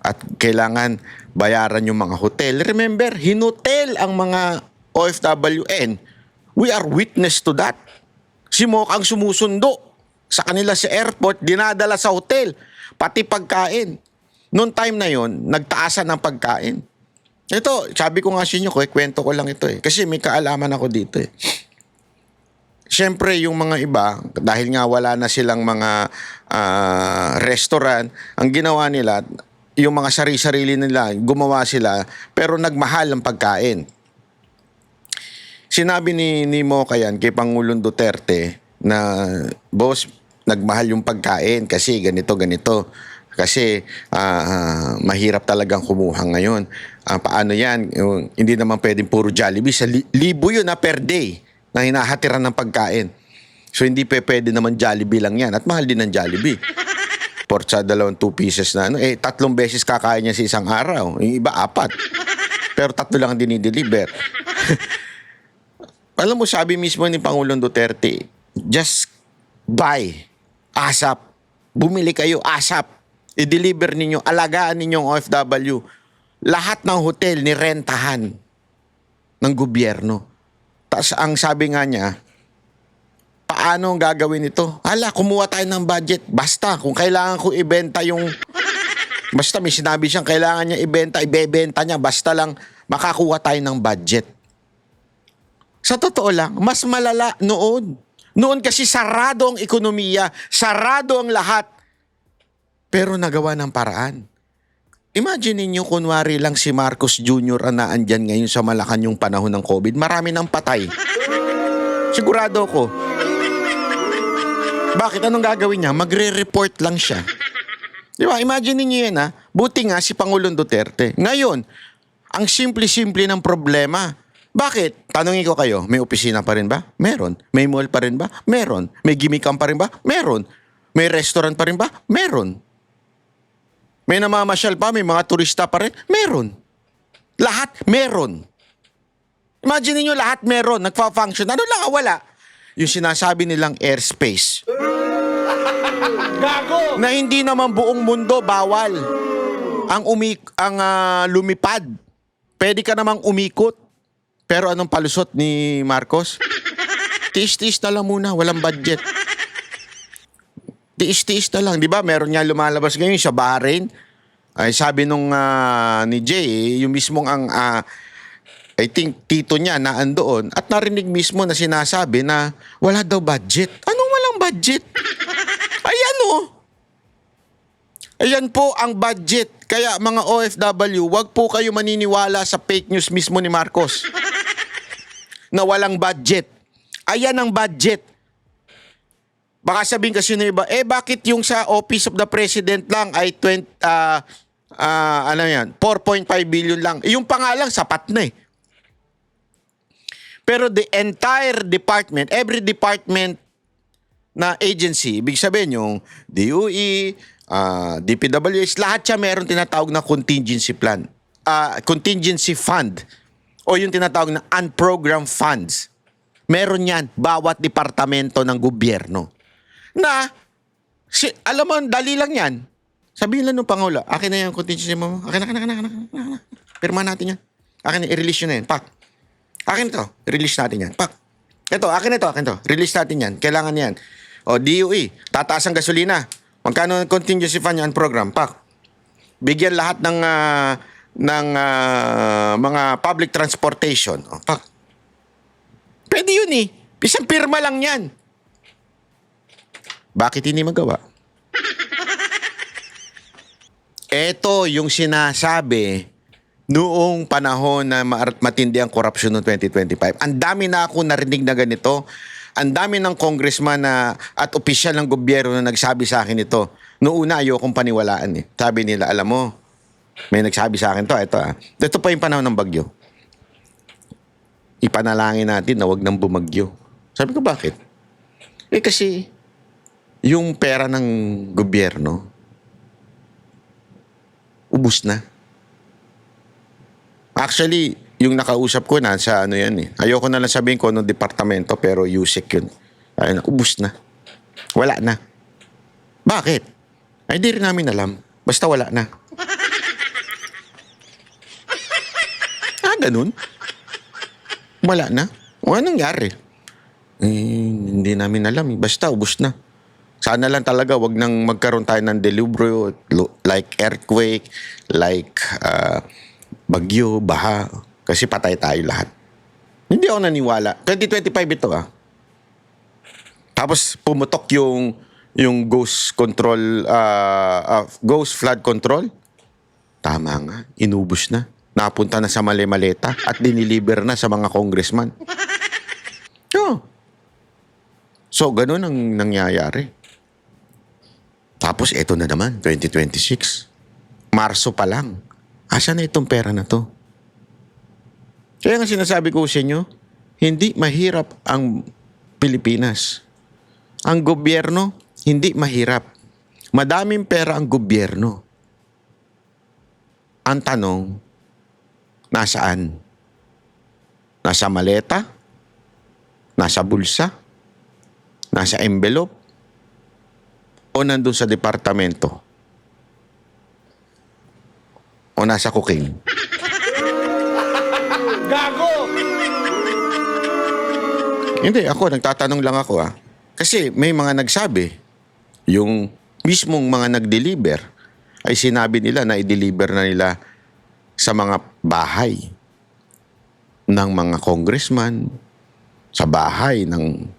at kailangan bayaran yung mga hotel. Remember, hinutel ang mga OFWN. We are witness to that. Si Mokang sumusundo sa kanila sa airport, dinadala sa hotel, pati pagkain. Noong time na yon, nagtaasan ng pagkain. Ito, sabi ko nga sa inyo, kwento ko lang ito eh. Kasi may kaalaman ako dito eh. Siyempre, yung mga iba, dahil nga wala na silang mga restaurant, ang ginawa nila, yung mga sarili-sarili nila, gumawa sila, pero nagmahal ang pagkain. Sinabi ni Moca yan kay Pangulong Duterte na, boss, nagmahal yung pagkain kasi ganito. Kasi mahirap talagang kumuha ngayon. Paano yan? Hindi naman pwedeng puro Jollibee. Sa libo yun per day na hinahatiran ng pagkain. So hindi pwede naman Jollibee lang yan. At mahal din ng Jollibee. Pork sa 2 pieces na 3 beses kakain niya sa isang araw. Yung iba 4. Pero 3 lang ang dinideliver. Alam mo, sabi mismo ni Pangulong Duterte, just buy ASAP. Bumili kayo ASAP. I-deliver ninyo, alagaan ninyong OFW. Lahat ng hotel nirentahan ng gobyerno. Tapos ang sabi nga niya, paano ang gagawin ito? Kumuha tayo ng budget. Basta, kung kailangan ko ibenta yung... Basta may sinabi siyang kailangan niya ibebenta niya. Basta lang makakuha tayo ng budget. Sa totoo lang, mas malala noon. Noon kasi sarado ang ekonomiya, sarado ang lahat. Pero nagawa ng paraan. Imagine niyo kunwari lang si Marcos Jr. ang naandyan ngayon sa Malacanang panahon ng COVID. Marami nang patay. Sigurado ko. Bakit? Anong gagawin niya? Magre-report lang siya. Di ba? Imagine niyo yan, ha? Buti nga si Pangulong Duterte. Ngayon, ang simple-simple ng problema. Bakit? Tanungin ko kayo, may opisina pa rin ba? Meron. May mall pa rin ba? Meron. May gimikan pa rin ba? Meron. May restaurant pa rin ba? Meron. May namamasyal pa? May mga turista pa rin? Meron. Lahat meron. Imagine niyo lahat meron. Nagfa-function. Ano lang wala? Yung sinasabi nilang airspace. Gago! Na hindi naman buong mundo bawal ang lumipad. Pwede ka namang umikot. Pero anong palusot ni Marcos? Tiis-tiis na lang muna, walang budget. Tiis-tiis na lang, di ba? Meron nga lumalabas ngayon sa Bahrain. Ay sabi nung ni Jay, yung mismong I think tito niya na andoon at narinig mismo na sinasabi na wala daw budget. Anong walang budget? Ayan oh. Ayan po ang budget. Kaya mga OFW, wag po kayo maniniwala sa fake news mismo ni Marcos. Na walang budget. Ayan ang budget. Baka sabihin kasi na iba, bakit yung sa Office of the President lang ay 4.5 billion lang. Yung pangalang sapat na eh. Pero the entire department, every department na agency, ibig sabihin yung DOE, DPWH, lahat siya meron tinatawag na contingency plan. Contingency fund. O yung tinatawag na unprogrammed funds. Meron yan, bawat departamento ng gobyerno. Na, alam mo, dali lang yan. Sabihin lang ng Pangulo, akin na yung contingency mo. Akin na. Pirma natin yan. Akin na, i-release nyo na yan. Pak. Akin ito, release natin yan. Pak. Akin to. Release natin yan. Kailangan yan. O, DOE, tataas ang gasolina. Magkano ang contingency fund yan program? Pak. Bigyan lahat ng mga public transportation. O, pak. Pwede yun eh. Isang pirma lang yan. Bakit hindi magawa? Ito yung sinasabi noong panahon na matindi ang korupsyon noong 2025. Ang dami na ako narinig na ganito. Ang dami ng congressman at opisyal ng gobyerno na nagsabi sa akin ito. Noong una, ayokong paniwalaan eh. Sabi nila, alam mo, may nagsabi sa akin ito pa yung panahon ng bagyo. Ipanalangin natin na wag nang bumagyo. Sabi ko, bakit? Kasi yung pera ng gobyerno, ubus na. Actually, yung nakausap ko na sa yan eh. Ayoko na lang sabihin ko anong departamento pero USEC yun. Ayun, ubus na. Wala na. Bakit? Ay, di rin namin alam. Basta wala na. Ganun? Wala na? O anong nangyari? Hindi namin alam. Basta ubus na. Sana lang talaga wag nang magkaroon tayo ng delubyo like earthquake, like bagyo, baha. Kasi patay tayo lahat. Hindi ako naniwala. 2025 ito Tapos pumutok yung ghost control, ghost flood control. Tama nga, inubos na. Napunta na sa mali-maleta at diniliber na sa mga congressman. So, ganun ang nangyayari. Tapos, eto na naman, 2026. Marso pa lang. Asa na itong pera na to? Kaya nga sinasabi ko sa inyo, hindi mahirap ang Pilipinas. Ang gobyerno, hindi mahirap. Madaming pera ang gobyerno. Ang tanong, nasaan? Nasa maleta? Nasa bulsa? Nasa envelope? O nandun sa departamento? O nasa cooking? Gago! Hindi, nagtatanong lang ako Kasi may mga nagsabi, yung mismong mga nag-deliver, ay sinabi nila na i-deliver na nila sa mga bahay ng mga congressman, sa bahay ng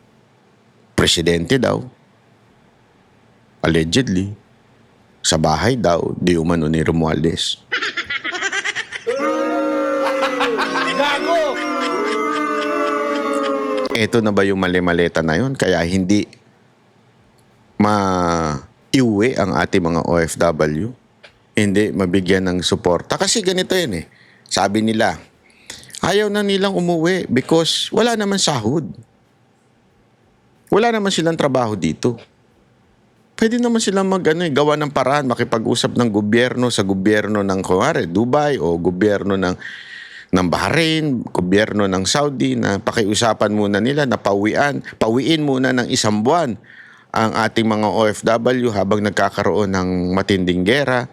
presidente daw, allegedly, sa bahay daw, di umano ni Romualdez. Gago! Eto na ba yung mali-maleta na yun? Kaya hindi maiuwi ang ating mga OFW? Hindi mabigyan ng suporta? Kasi ganito yun eh. Sabi nila, ayaw na nilang umuwi because wala naman sahod. Wala naman silang trabaho dito. Pwede naman silang gawa ng paraan, makipag-usap ng gobyerno sa gobyerno ng Dubai o gobyerno ng Bahrain, gobyerno ng Saudi na pakiusapan muna nila na pawiin muna ng 1 buwan ang ating mga OFW habang nagkakaroon ng matinding gera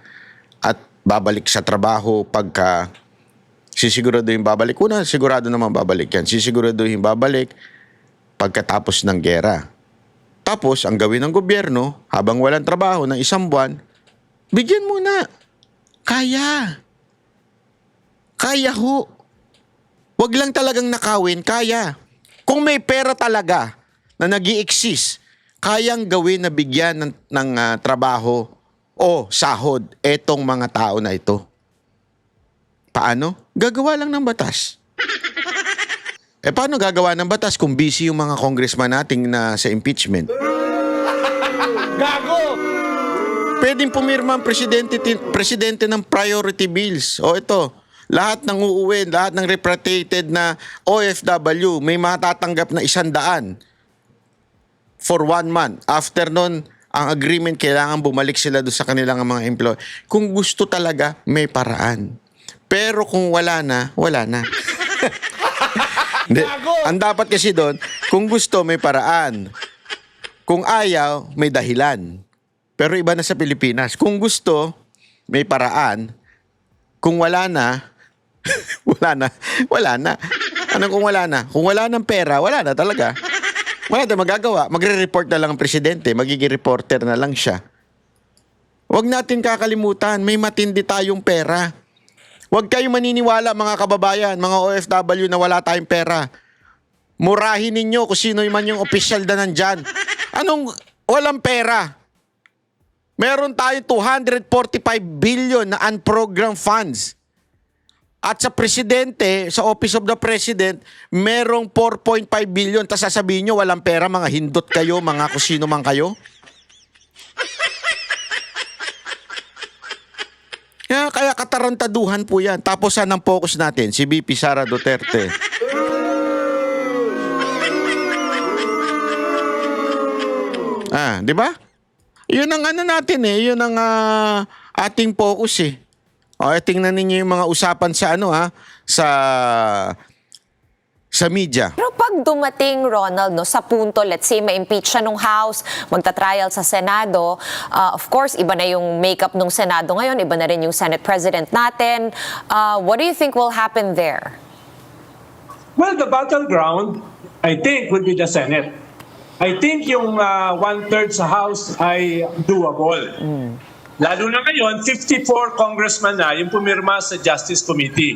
at babalik sa trabaho pagka sisiguraduhin babalik. Una, sigurado naman babalik yan. Sisiguraduhin babalik pagkatapos ng gera. Tapos, ang gawin ng gobyerno, habang walang trabaho ng 1 buwan, bigyan muna. Kaya. Kaya ho. Wag lang talagang nakawin, kaya. Kung may pera talaga na nag-i-exist, kayang gawin na bigyan ng trabaho o sahod etong mga tao na ito. Paano? Gagawa lang ng batas. Paano gagawa ng batas kung busy yung mga congressman nating na sa impeachment? Gago! Pwedeng pumirma ang presidente ng priority bills. O ito, lahat ng uuwi, lahat ng repatriated na OFW, may matatanggap na 100 for 1 month. After nun, ang agreement, kailangan bumalik sila doon sa kanilang mga employee. Kung gusto talaga, may paraan. Pero kung wala na, wala na. Ang dapat kasi doon, kung gusto, may paraan. Kung ayaw, may dahilan. Pero iba na sa Pilipinas. Kung gusto, may paraan. Kung wala na, wala na. Wala na. Anong kung wala na? Kung wala ng pera, wala na talaga. Wala na magagawa. Magre-report na lang ang presidente. Magiging reporter na lang siya. Huwag natin kakalimutan, may matindi tayong pera. Huwag kayong maniniwala mga kababayan, mga OFW na wala tayong pera. Murahin ninyo kung sino man yung official na nandyan. Anong walang pera? Meron tayong 245 billion na unprogrammed funds. At sa presidente, sa Office of the President, merong 4.5 billion. Tapos sasabihin nyo, walang pera, mga hindot kayo, mga kung sino man kayo. Kaya katarantaduhan po yan. Tapos saan ang focus natin? Si VP Sara Duterte. Di ba? Yun ang natin eh. Yun ang ating focus eh. Tingnan ninyo yung mga usapan sa sa media. Pero pag dumating, Ronald, sa punto, let's say, ma-impeach siya nung House, magta-trial sa Senado, of course, iba na yung makeup ng Senado ngayon, iba na rin yung Senate President natin. What do you think will happen there? Well, the battleground, I think, would be the Senate. I think yung 1/3 sa House ay doable. Lalo na ngayon, 54 congressman na yung pumirma sa Justice Committee.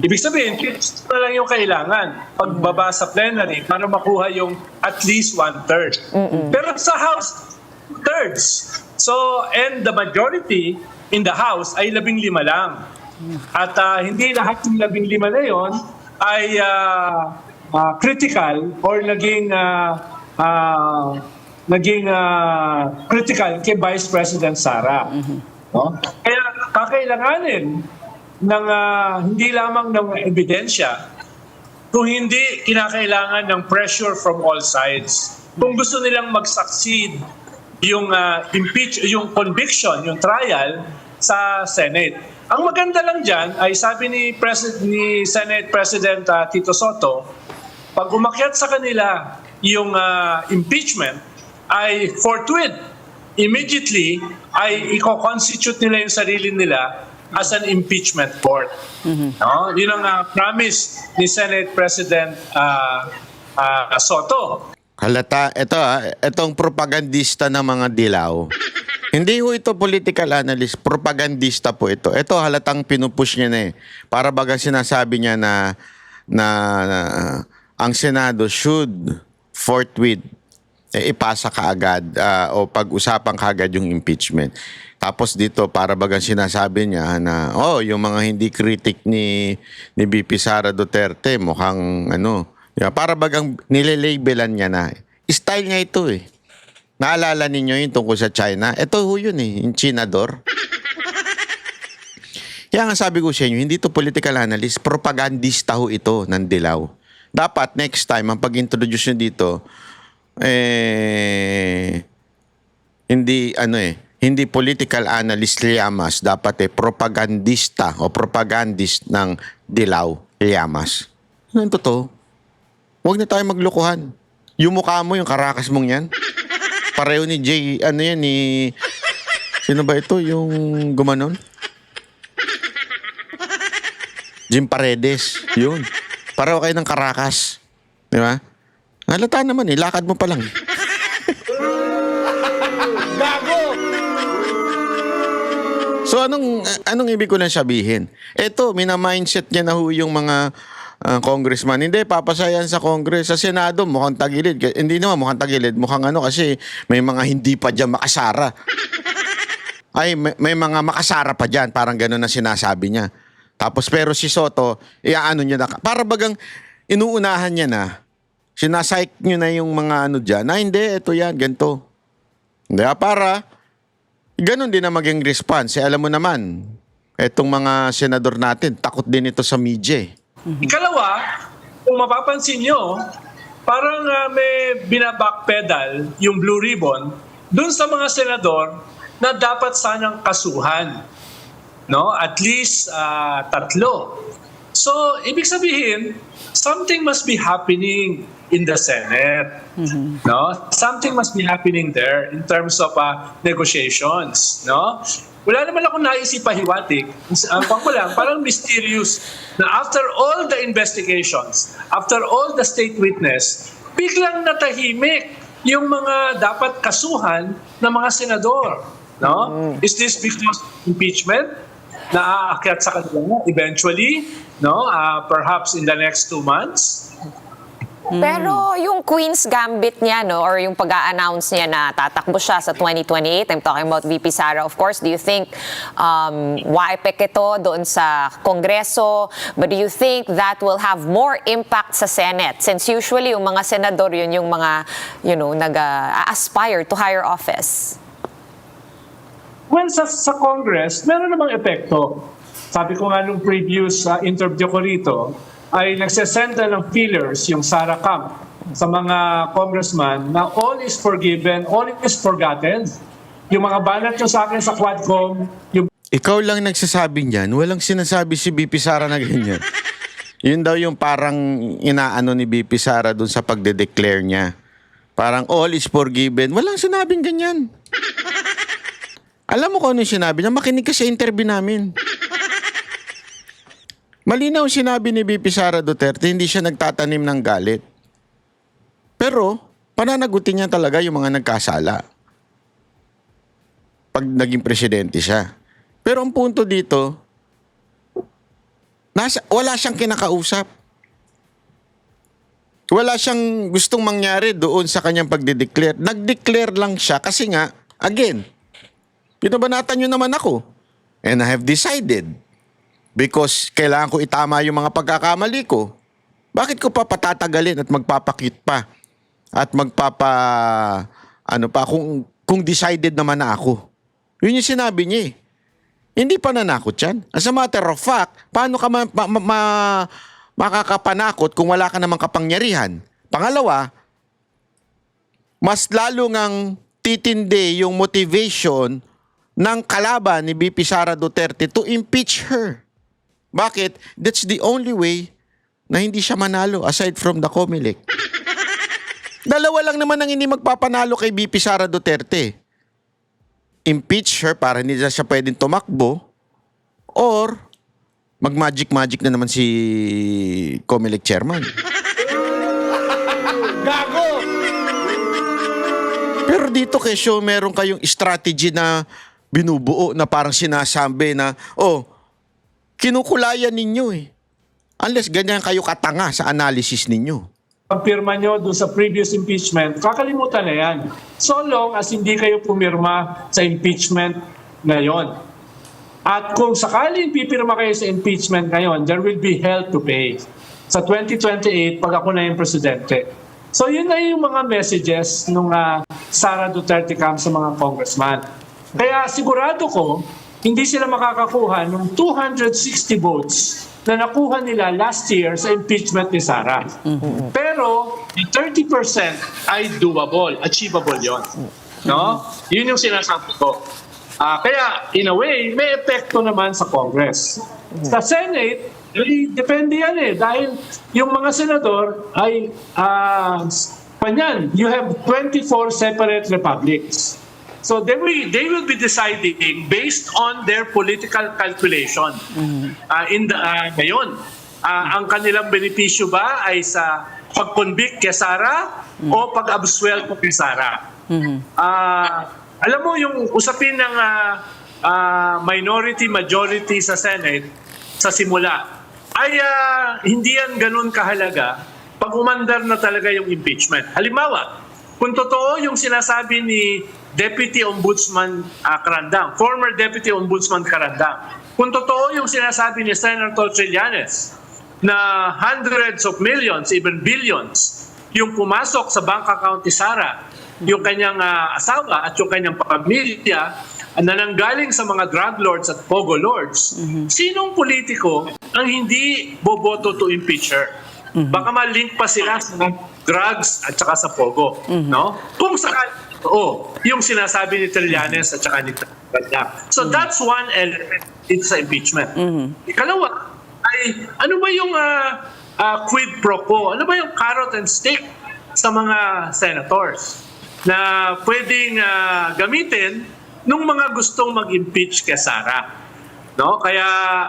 Ibig sabihin, na lang yung kailangan pagbaba sa plenary para makuha yung at least 1/3. Pero sa House, 2/3. So, and the majority in the House ay 15 lang. At hindi lahat ng 15 na yon ay critical or naging critical kay Vice President Sara. No? Kaya kakailanganin ng hindi lamang ng ebidensya, kung hindi kinakailangan ng pressure from all sides. Kung gusto nilang mag-succeed yung yung conviction, yung trial sa Senate. Ang maganda lang dyan ay sabi ni Senate President Tito Soto, pag umakyat sa kanila yung impeachment, ay forthwith, immediately, ay i-constitute nila yung sarili nila as an impeachment court. No? Yun ang promise ni Senate President Soto. Halata, itong propagandista ng mga dilaw. Hindi ho ito political analyst, propagandista po ito. Ito halatang pinupush niya na eh. Para bagang sinasabi niya na ang Senado should forthwith ipasa kaagad o pag-usapan kaagad yung impeachment. Tapos dito, para bagang sinasabi niya na, yung mga hindi critic ni VP Sara Duterte, mukhang Para bagang nilelabelan niya na. Style niya ito eh. Naalala ninyo yung tungkol sa China? Ito ho yun eh, yung Chinador. Kaya nga sabi ko sa inyo, hindi to political analyst, propagandista ho ito ng Dilaw. Dapat next time, ang pag-introduce nyo dito, hindi political analyst Llamas, dapat propagandista o propagandist ng Dilaw Llamas. Ano yung totoo? Huwag na tayo maglukuhan. Yung mukha mo, yung karakas mong yan. Pareho ni Jay, ni... Sino ba ito? Yung gumanon? Jim Paredes. Yun. Pareho kayo ng karakas. Di ba? Halata naman lakad mo pa lang. Gago! So anong ibig ko lang sabihin? Ito, mina-mindset niya na ho yung mga congressman. Hindi, papasayan sa Congress. Sa Senado, mukhang tagilid. Hindi naman mukhang tagilid. Mukhang kasi may mga hindi pa dyan makasara. Ay, may mga makasara pa dyan. Parang gano'n na sinasabi niya. Tapos pero si Soto, niya na. Para bagang inuunahan niya na. Sinasike niyo na yung mga dyan. Hindi, ito yan, ganito. Hindi, para ganun din na maging response. Alam mo naman, etong mga senador natin, takot din ito sa media. Ikalawa, kung mapapansin nyo, parang may binabackpedal yung Blue Ribbon dun sa mga senador na dapat sanang kasuhan. No? At least 3. So, ibig sabihin, something must be happening in the Senate. No? Something must be happening there in terms of negotiations. No? Wala naman akong naisip pahiwatig. Ang ko lang, parang mysterious na after all the investigations, after all the state witness, biglang natahimik yung mga dapat kasuhan ng mga senador. No? Is this because impeachment na aakyat sa kanila eventually, no? Perhaps in the next 2 months? Pero yung Queen's Gambit niya, no, or yung pag-a-announce niya na tatakbo siya sa 2028, I'm talking about VP Sara, of course, do you think waipek ito doon sa Kongreso? But do you think that will have more impact sa Senate? Since usually yung mga senador, yun yung mga, nag-aspire to higher office. Well, sa Congress, meron namang epekto. Sabi ko nga nung previous interview ko rito, ay nagsesend na ng feelers yung Sara Camp sa mga congressman na all is forgiven, all is forgotten. Yung mga banat nyo sa akin sa Quadcom, yung Ikaw lang nagsasabi niyan, walang sinasabi si BP Sara na ganyan. Yun daw yung parang inaano ni BP Sara dun sa pagde-declare niya. Parang all is forgiven. Walang sinabing ganyan. Alam mo kung ano yung sinabi niya? Makinig ka sa interview namin. Malinaw sinabi ni BP Sara Duterte, hindi siya nagtatanim ng galit. Pero, pananagutin niya talaga yung mga nagkasala. Pag naging presidente siya. Pero ang punto dito, wala siyang kinakausap. Wala siyang gustong mangyari doon sa kanyang pagdideclare. Nag-declare lang siya kasi nga, again, pinabanatan niyo naman ako. And I have decided, because kailangan ko itama yung mga pagkakamali ko, bakit ko pa patatagalin at magpapakit pa? At kung decided naman na ako. Yun yung sinabi niya eh. Hindi pa nanakot yan. As a matter of fact, paano ka makakapanakot kung wala ka namang kapangyarihan? Pangalawa, mas lalo ngang titindi yung motivation ng kalaban ni BP Sara Duterte to impeach her. Bakit? That's the only way na hindi siya manalo aside from the COMELEC. Dalawa lang naman ang hindi magpapanalo kay BP Sara Duterte. Impeach her para hindi na siya pwedeng tumakbo or mag-magic na naman si COMELEC chairman. Gago! Pero dito kesyo meron kayong strategy na binubuo na parang sinasabi na, kinukulayan ninyo eh. Unless ganyan kayo katanga sa analysis ninyo. pagpirma nyo doon sa previous impeachment, kakalimutan na yan. So long as hindi kayo pumirma sa impeachment ngayon. At kung sakaling pipirma kayo sa impeachment ngayon, there will be hell to pay. sa 2028 pag ako na yung presidente. So yun na yung mga messages nung Sara Duterte camp sa mga congressman. Kaya sigurado ko, hindi sila makakakuha ng 260 votes na nakuha nila last year sa impeachment ni Sara. Pero yung 30% ay doable, achievable yon. No? Yun yung sinasabi ko. Kaya in a way, may epekto naman sa Congress. Sa Senate, depende yan dahil yung mga senador ay you have 24 separate republics. So they will be deciding based on their political calculation. Ngayon, ang kanilang benepisyo ba ay sa pag-convict kay Sara o pag-absuelto kay Sara? Alam mo yung usapin ng minority-majority sa Senate sa simula ay hindi yan ganun kahalaga pag umandar na talaga yung impeachment. Halimbawa, kung totoo yung sinasabi ni Deputy Ombudsman Carandang, former Deputy Ombudsman Carandang, kung totoo yung sinasabi ni Senator Trillanes na hundreds of millions, even billions, yung pumasok sa bank account ni Sara, yung kanyang asawa at yung kanyang pamilya na nanggaling sa mga drug lords at pogo lords, sinong politiko ang hindi boboto to impeach her? Baka ma-link pa sila sa drugs at saka sa pogo. No? Kung sakali yung sinasabi ni Trillanes at saka ni Carandang. So that's one element dito sa impeachment. Ikalawa, ay ano ba yung quid pro quo? Ano ba yung carrot and stick sa mga senators na pwedeng gamitin nung mga gustong mag-impeach kay Sara? No? Kaya,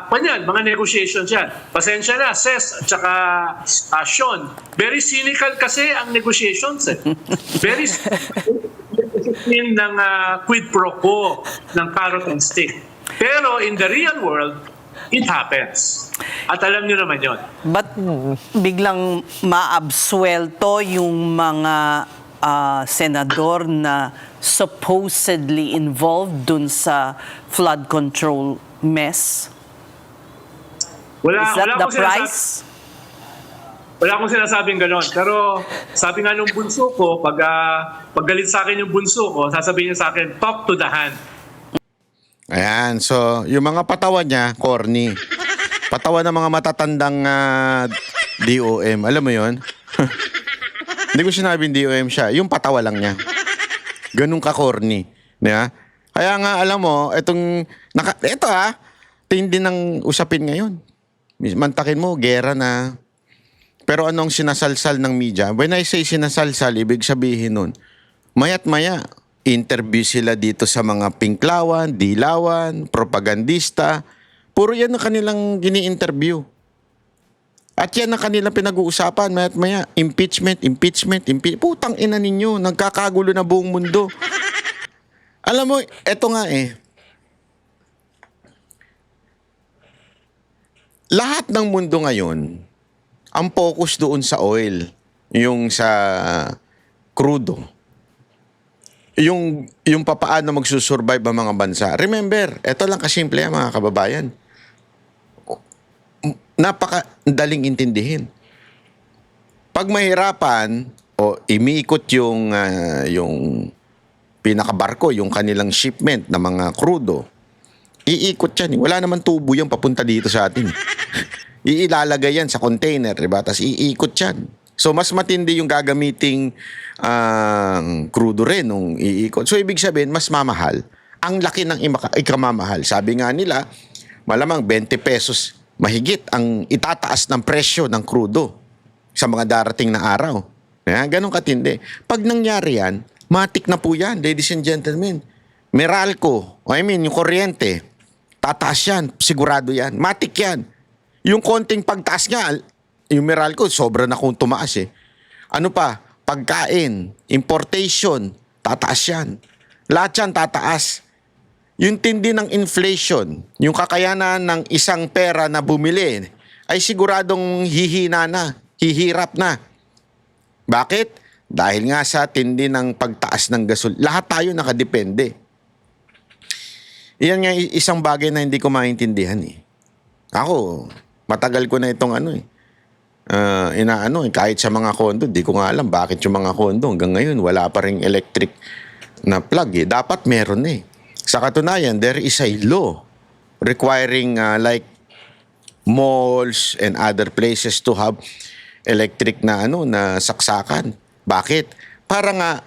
panyan, mga negotiations yan. Pasensya na, Ses at saka Sean. Very cynical kasi ang negotiations. Very cynical ng quid pro quo, ng carrot and stick. Pero in the real world, it happens. At alam niyo naman yon. But biglang maabsuelto yung mga senador na supposedly involved dun sa flood control mess? Is that the price? Wala akong sinasabing gano'n. Pero sabi nga nung bunso ko, pag galit sa akin yung bunso ko, sasabihin niya sa akin, talk to the hand. Ayan, so yung mga patawa niya, corny. Patawa ng mga matatandang DOM. Alam mo yon? Hindi ko sinabing DOM siya. Yung patawa lang niya. Ganun ka-corny. Diba? Kaya nga, alam mo, ito tindi ng usapin ngayon. Mantakin mo, gera na. Pero anong sinasalsal ng media? When I say sinasalsal, ibig sabihin nun, maya't maya, interview sila dito sa mga pinklawan, dilawan, propagandista. Puro yan ang kanilang gini-interview. At yan ang kanilang pinag-uusapan, maya't maya, impeachment. Putang ina ninyo, nagkakagulo na buong mundo. Alam mo, eto nga lahat ng mundo ngayon, ang focus doon sa oil, yung sa crudo. Yung papaano magsusurvive ang mga bansa. Remember, eto lang kasimple mga kababayan. Napakadaling intindihin. Pag mahirapan o imiikot yung pinakabarko, yung kanilang shipment na mga crudo, iikot yan. Wala naman tubo yung papunta dito sa atin. Iilalagay yan sa container, diba? Tapos iikot yan. So, mas matindi yung gagamiting crudo rin nung iikot. So, ibig sabihin, mas mamahal. Ang laki ng ikamamahal. Sabi nga nila, malamang 20 pesos mahigit ang itataas ng presyo ng crudo sa mga darating na araw. Ganun katindi. Pag nangyari yan, matik na po yan, ladies and gentlemen. Meralco, yung kuryente, tataas yan, sigurado yan. Matik yan. Yung konting pagtaas nga, yung Meralco, sobra na kung tumaas Ano pa? Pagkain, importation, tataas yan. Lahat yan tataas. Yung tindi ng inflation, yung kakayanan ng isang pera na bumili, ay siguradong hihirap na. Bakit? Dahil nga sa tindi ng pagtaas ng gasol. Lahat tayo nakadepende. Iyan nga isang bagay na hindi ko maintindihan Ako, matagal ko na itong kahit sa mga kondo, di ko nga alam bakit yung mga kondo hanggang ngayon wala pa ring electric na plug eh. Dapat meron eh. Sa katunayan, there is a law requiring like malls and other places to have electric na na saksakan. Bakit? Para nga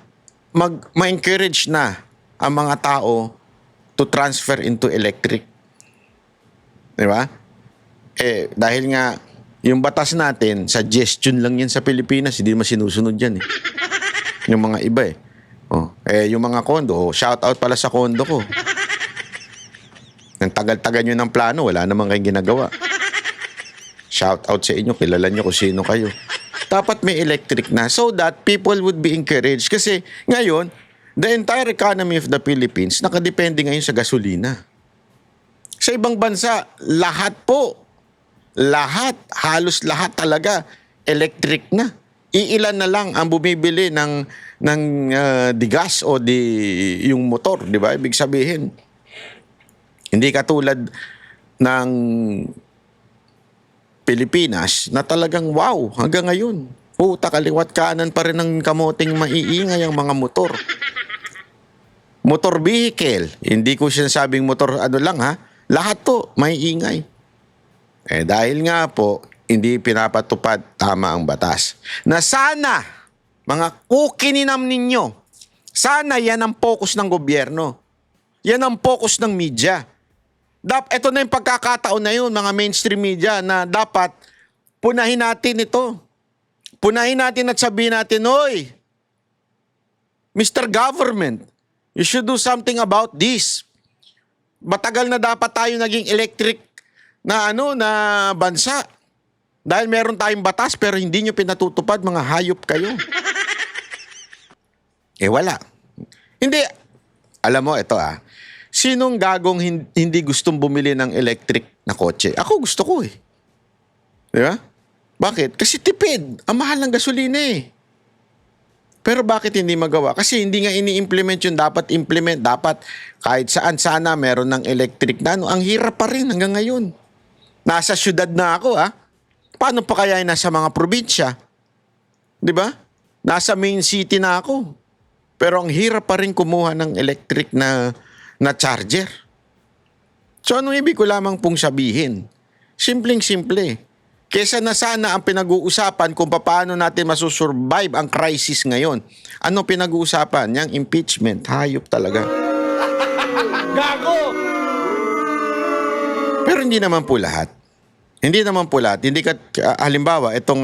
ma-encourage na ang mga tao to transfer into electric. Di ba? Dahil nga yung batas natin, suggestion lang yan sa Pilipinas, hindi naman sinusunod yan eh. Yung mga iba eh. Yung mga kondo, shout out pala sa kondo ko. Ang tagal-tagal nyo ng plano, wala namang kayong ginagawa. Shout out sa inyo, kilala nyo kung sino kayo. Dapat may electric na so that people would be encouraged. Kasi ngayon, the entire economy of the Philippines nakadepende ngayon sa gasolina. Sa ibang bansa, halos lahat talaga electric na. Iilan na lang ang bumibili ng digas o yung motor, di ba? Ibig sabihin, hindi katulad ng Pilipinas na talagang wow, hanggang ngayon. Puta, kaliwat kanan pa rin ng kamoting maiingay ang mga motor. Motor vehicle, hindi ko sinasabing motor lang ha, lahat to maiingay. Dahil nga po, hindi pinapatupad tama ang batas. Na sana, mga kukininam ninyo, sana yan ang focus ng gobyerno. Yan ang focus ng media. Ito na yung pagkakataon na yun, mga mainstream media, na dapat punahin natin ito. Punahin natin at sabihin natin, Hoy, Mr. Government, you should do something about this. Matagal na dapat tayo naging electric na bansa. Dahil meron tayong batas pero hindi nyo pinatutupad, mga hayop kayo. Wala. Hindi. Alam mo, ito sinong gagong hindi gustong bumili ng electric na kotse? Ako gusto ko eh. Di ba? Bakit? Kasi tipid. Ang mahal ng gasolina eh. Pero bakit hindi magawa? Kasi hindi nga ini-implement yung dapat implement. Dapat kahit saan sana meron ng electric na Ang hirap pa rin hanggang ngayon. Nasa syudad na ako Paano pa kaya nasa mga probinsya? Di ba? Nasa main city na ako. Pero ang hirap pa rin kumuha ng electric na charger. So anong ibig ko lamang pong sabihin? Simpleng-simple. Kesa na sana ang pinag-uusapan kung paano natin masusurvive ang crisis ngayon. Ano pinag-uusapan? Yang impeachment. Hayop talaga. Gago! Pero hindi naman po lahat. Hindi naman po lahat. Hindi halimbawa, ito.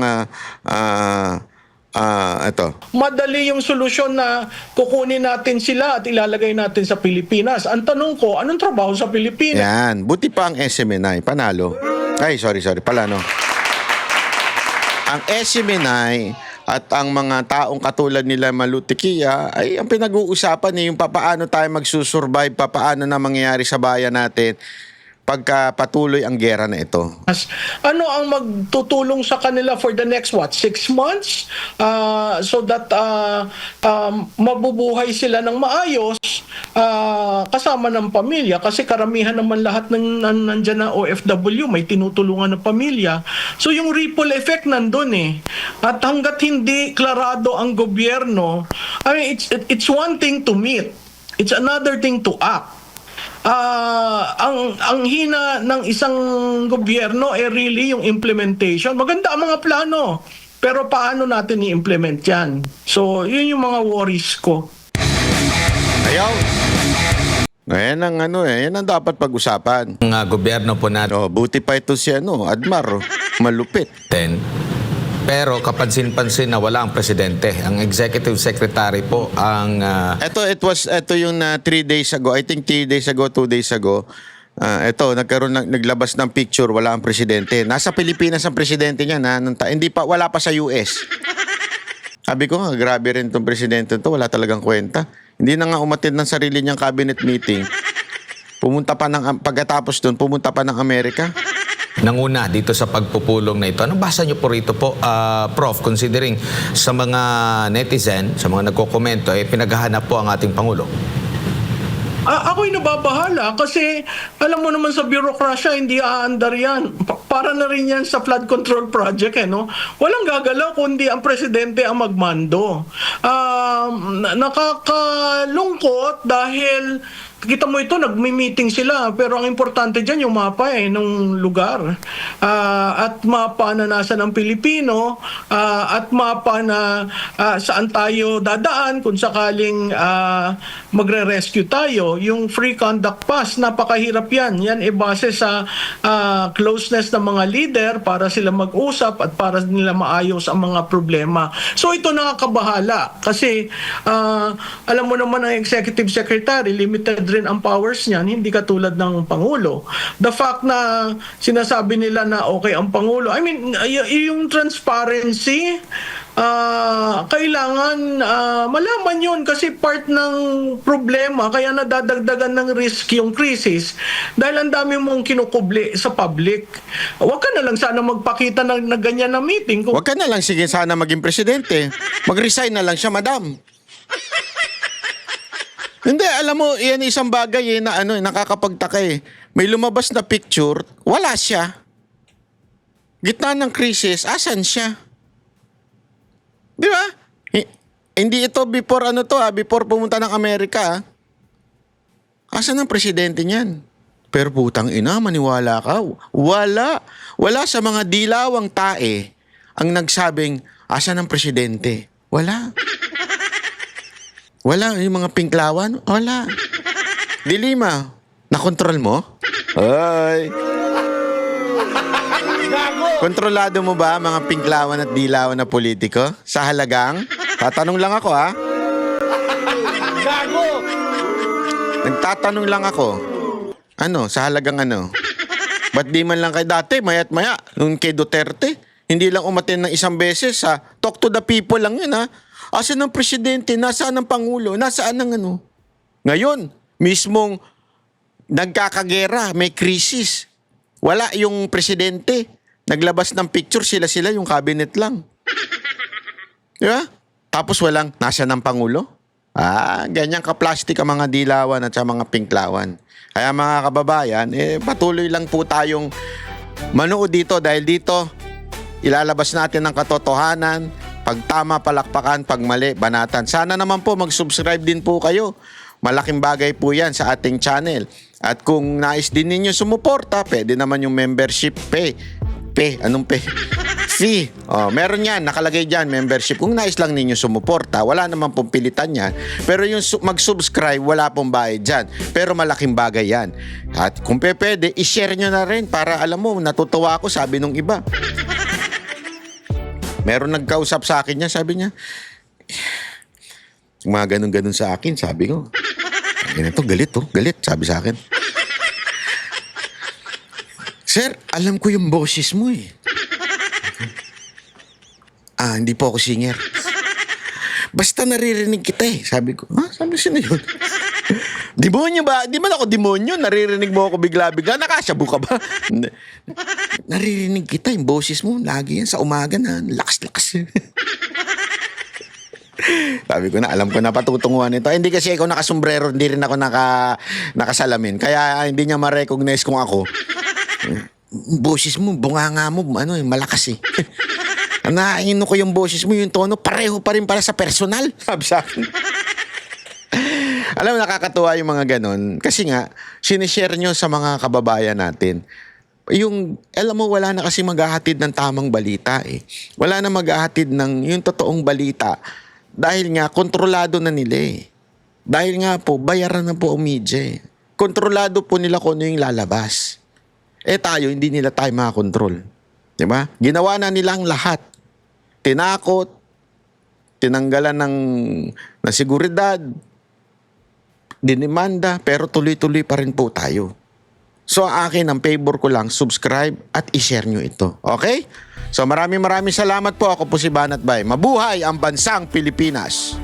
Madali yung solusyon na kukunin natin sila at ilalagay natin sa Pilipinas. Ang tanong ko, anong trabaho sa Pilipinas? Yan. Buti pa ang SMNI. Panalo. Ay, sorry. Pala, no? Ang SMNI at ang mga taong katulad nila Malutikia ay ang pinag-uusapan yung papaano tayo magsusurvive, papaano na mangyayari sa bayan natin pagka patuloy ang gera na ito. Ano ang magtutulong sa kanila for the next 6 months? So that mabubuhay sila ng maayos kasama ng pamilya, kasi karamihan naman lahat ng nandyan na OFW may tinutulungan ng pamilya. So yung ripple effect nandun eh. At hanggat hindi klarado ang gobyerno, I mean, it's one thing to meet. It's another thing to act. Ang hina ng isang gobyerno really yung implementation. Maganda ang mga plano, pero paano natin i-implement yan? So, yun yung mga worries ko. Ayaw. Yan ang dapat pag-usapan. Ang gobyerno po natin, Buti pa ito si Admar, malupit. pero kapansin-pansin na wala ang presidente. Ang executive secretary po ang... Ito yung 3 days ago, I think 3 days ago, 2 days ago, naglabas ng picture, wala ang presidente. Nasa Pilipinas ang presidente niya, wala pa sa US. Sabi ko nga, grabe rin itong presidente to, wala talagang kwenta. Hindi na nga umatid ng sarili niyang cabinet meeting. Pagkatapos doon, pumunta pa ng Amerika. nanguna dito sa pagpupulong na ito. Anong basa niyo po rito po, Prof, considering sa mga netizen, sa mga nagkokomento, pinaghahanap po ang ating Pangulo? Ako'y nababahala kasi alam mo naman sa bureaucracia hindi aandar yan. Para na rin yan sa flood control project no? Walang gagalaw kundi ang presidente ang magmando. Nakakalungkot dahil kita mo ito, nagmi-meeting sila pero ang importante dyan yung mapa ng lugar. At mapa na nasa ng Pilipino at mapa na saan tayo dadaan kung sakaling magre-rescue tayo. Yung free conduct pass, napakahirap yan. Yan base sa closeness ng mga leader para sila mag-usap at para nila maayos ang mga problema. So ito nakakabahala kasi alam mo naman ang executive secretary, limited rin ang powers niyan, hindi katulad ng Pangulo. The fact na sinasabi nila na okay ang Pangulo, I mean, yung transparency, kailangan malaman yun kasi part ng problema kaya nadadagdagan ng risk yung crisis dahil ang dami mong kinukubli sa public. Huwag ka na lang sana magpakita na ganyan na meeting. Huwag ka na lang sige sana maging presidente. Mag-resign na lang siya, madam. Hindi, alam mo, yan isang bagay na nakakapagtaka eh. May lumabas na picture, wala siya. Gitna ng krisis, asan siya? Di ba? Hindi ito before before pumunta ng Amerika. Asan ang presidente niyan? Pero putang ina, maniwala ka. Wala sa mga dilawang tae ang nagsabing, asan ang presidente? Wala. Wala. Yung mga pinklawan? Wala. Dilima, nakontrol mo? Ay. Kontrolado mo ba mga pinklawan at dilawan na politiko? Sa halagang? Tatanong lang ako, ha? Nagtatanong lang ako. Sa halagang ano? Ba't di man lang kay dati, maya't maya, nung kay Duterte, hindi lang umaten ng isang beses, ha? Talk to the people lang yun, ha? Asan ang presidente? Nasaan ang Pangulo? Nasaan ang ano? Ngayon, mismong nagkakagera, may krisis. Wala yung presidente. Naglabas ng picture, sila yung cabinet lang. Di ba? Tapos walang, nasaan ang Pangulo? Ganyan ka-plastic ang mga dilawan at sa mga pinklawan. Kaya mga kababayan, patuloy lang po tayong manood dito dahil dito, ilalabas natin ang katotohanan. Pag tama, palakpakan. Pag mali, banatan. Sana naman po mag-subscribe din po kayo. Malaking bagay po yan sa ating channel. At kung nais din ninyo sumuporta, pwede naman yung membership pay. Anong pay? Fee. Meron yan, nakalagay dyan, membership. Kung nais lang ninyo sumuporta, wala naman pong pilitan yan. Pero yung mag-subscribe, wala pong bayad dyan. Pero malaking bagay yan. At kung pwede, i-share nyo na rin para alam mo, natutuwa ako, sabi nung iba. Meron nagkausap sa akin niya, sabi niya, mga ganun-ganun sa akin, sabi ko. Ganito, galit, sabi sa akin. Sir, alam ko yung boses mo eh. Hindi po ako singer. Basta naririnig kita eh. Sabi ko, sabi sino yun? Demonyo ba? Di man ako demonyo. Naririnig mo ako bigla-bigla. Nakasabu ka ba? Naririnig kita yung boses mo. Lagi yan sa umaga na. Lakas-lakas. Sabi ko na, alam ko na patutunguhan ito. Hindi kasi ako nakasombrero, hindi rin ako nakasalamin. Kaya hindi niya ma-recognize kung ako. Boses mo, bunganga mo, malakas eh. Naino ko yung boses mo, yung tono, pareho pa rin pala sa personal. Sabi sa akin. Alam mo, nakakatuwa yung mga ganon. Kasi nga, sinishare nyo sa mga kababayan natin. Alam mo, wala na kasi maghahatid ng tamang balita eh. Wala na maghahatid ng yung totoong balita. Dahil nga, kontrolado na nila eh. Dahil nga po, bayaran na po ang media eh. Kontrolado po nila kung ano yung lalabas. Tayo, hindi nila tayo makakontrol. Diba? Ginawa na nilang lahat. Tinakot, tinanggalan ng seguridad, dinimanda, pero tuloy-tuloy pa rin po tayo. So akin, ang favor ko lang, subscribe at i-share nyo ito. Okay? So maraming salamat po. Ako po si Banat Bay. Mabuhay ang bansang Pilipinas!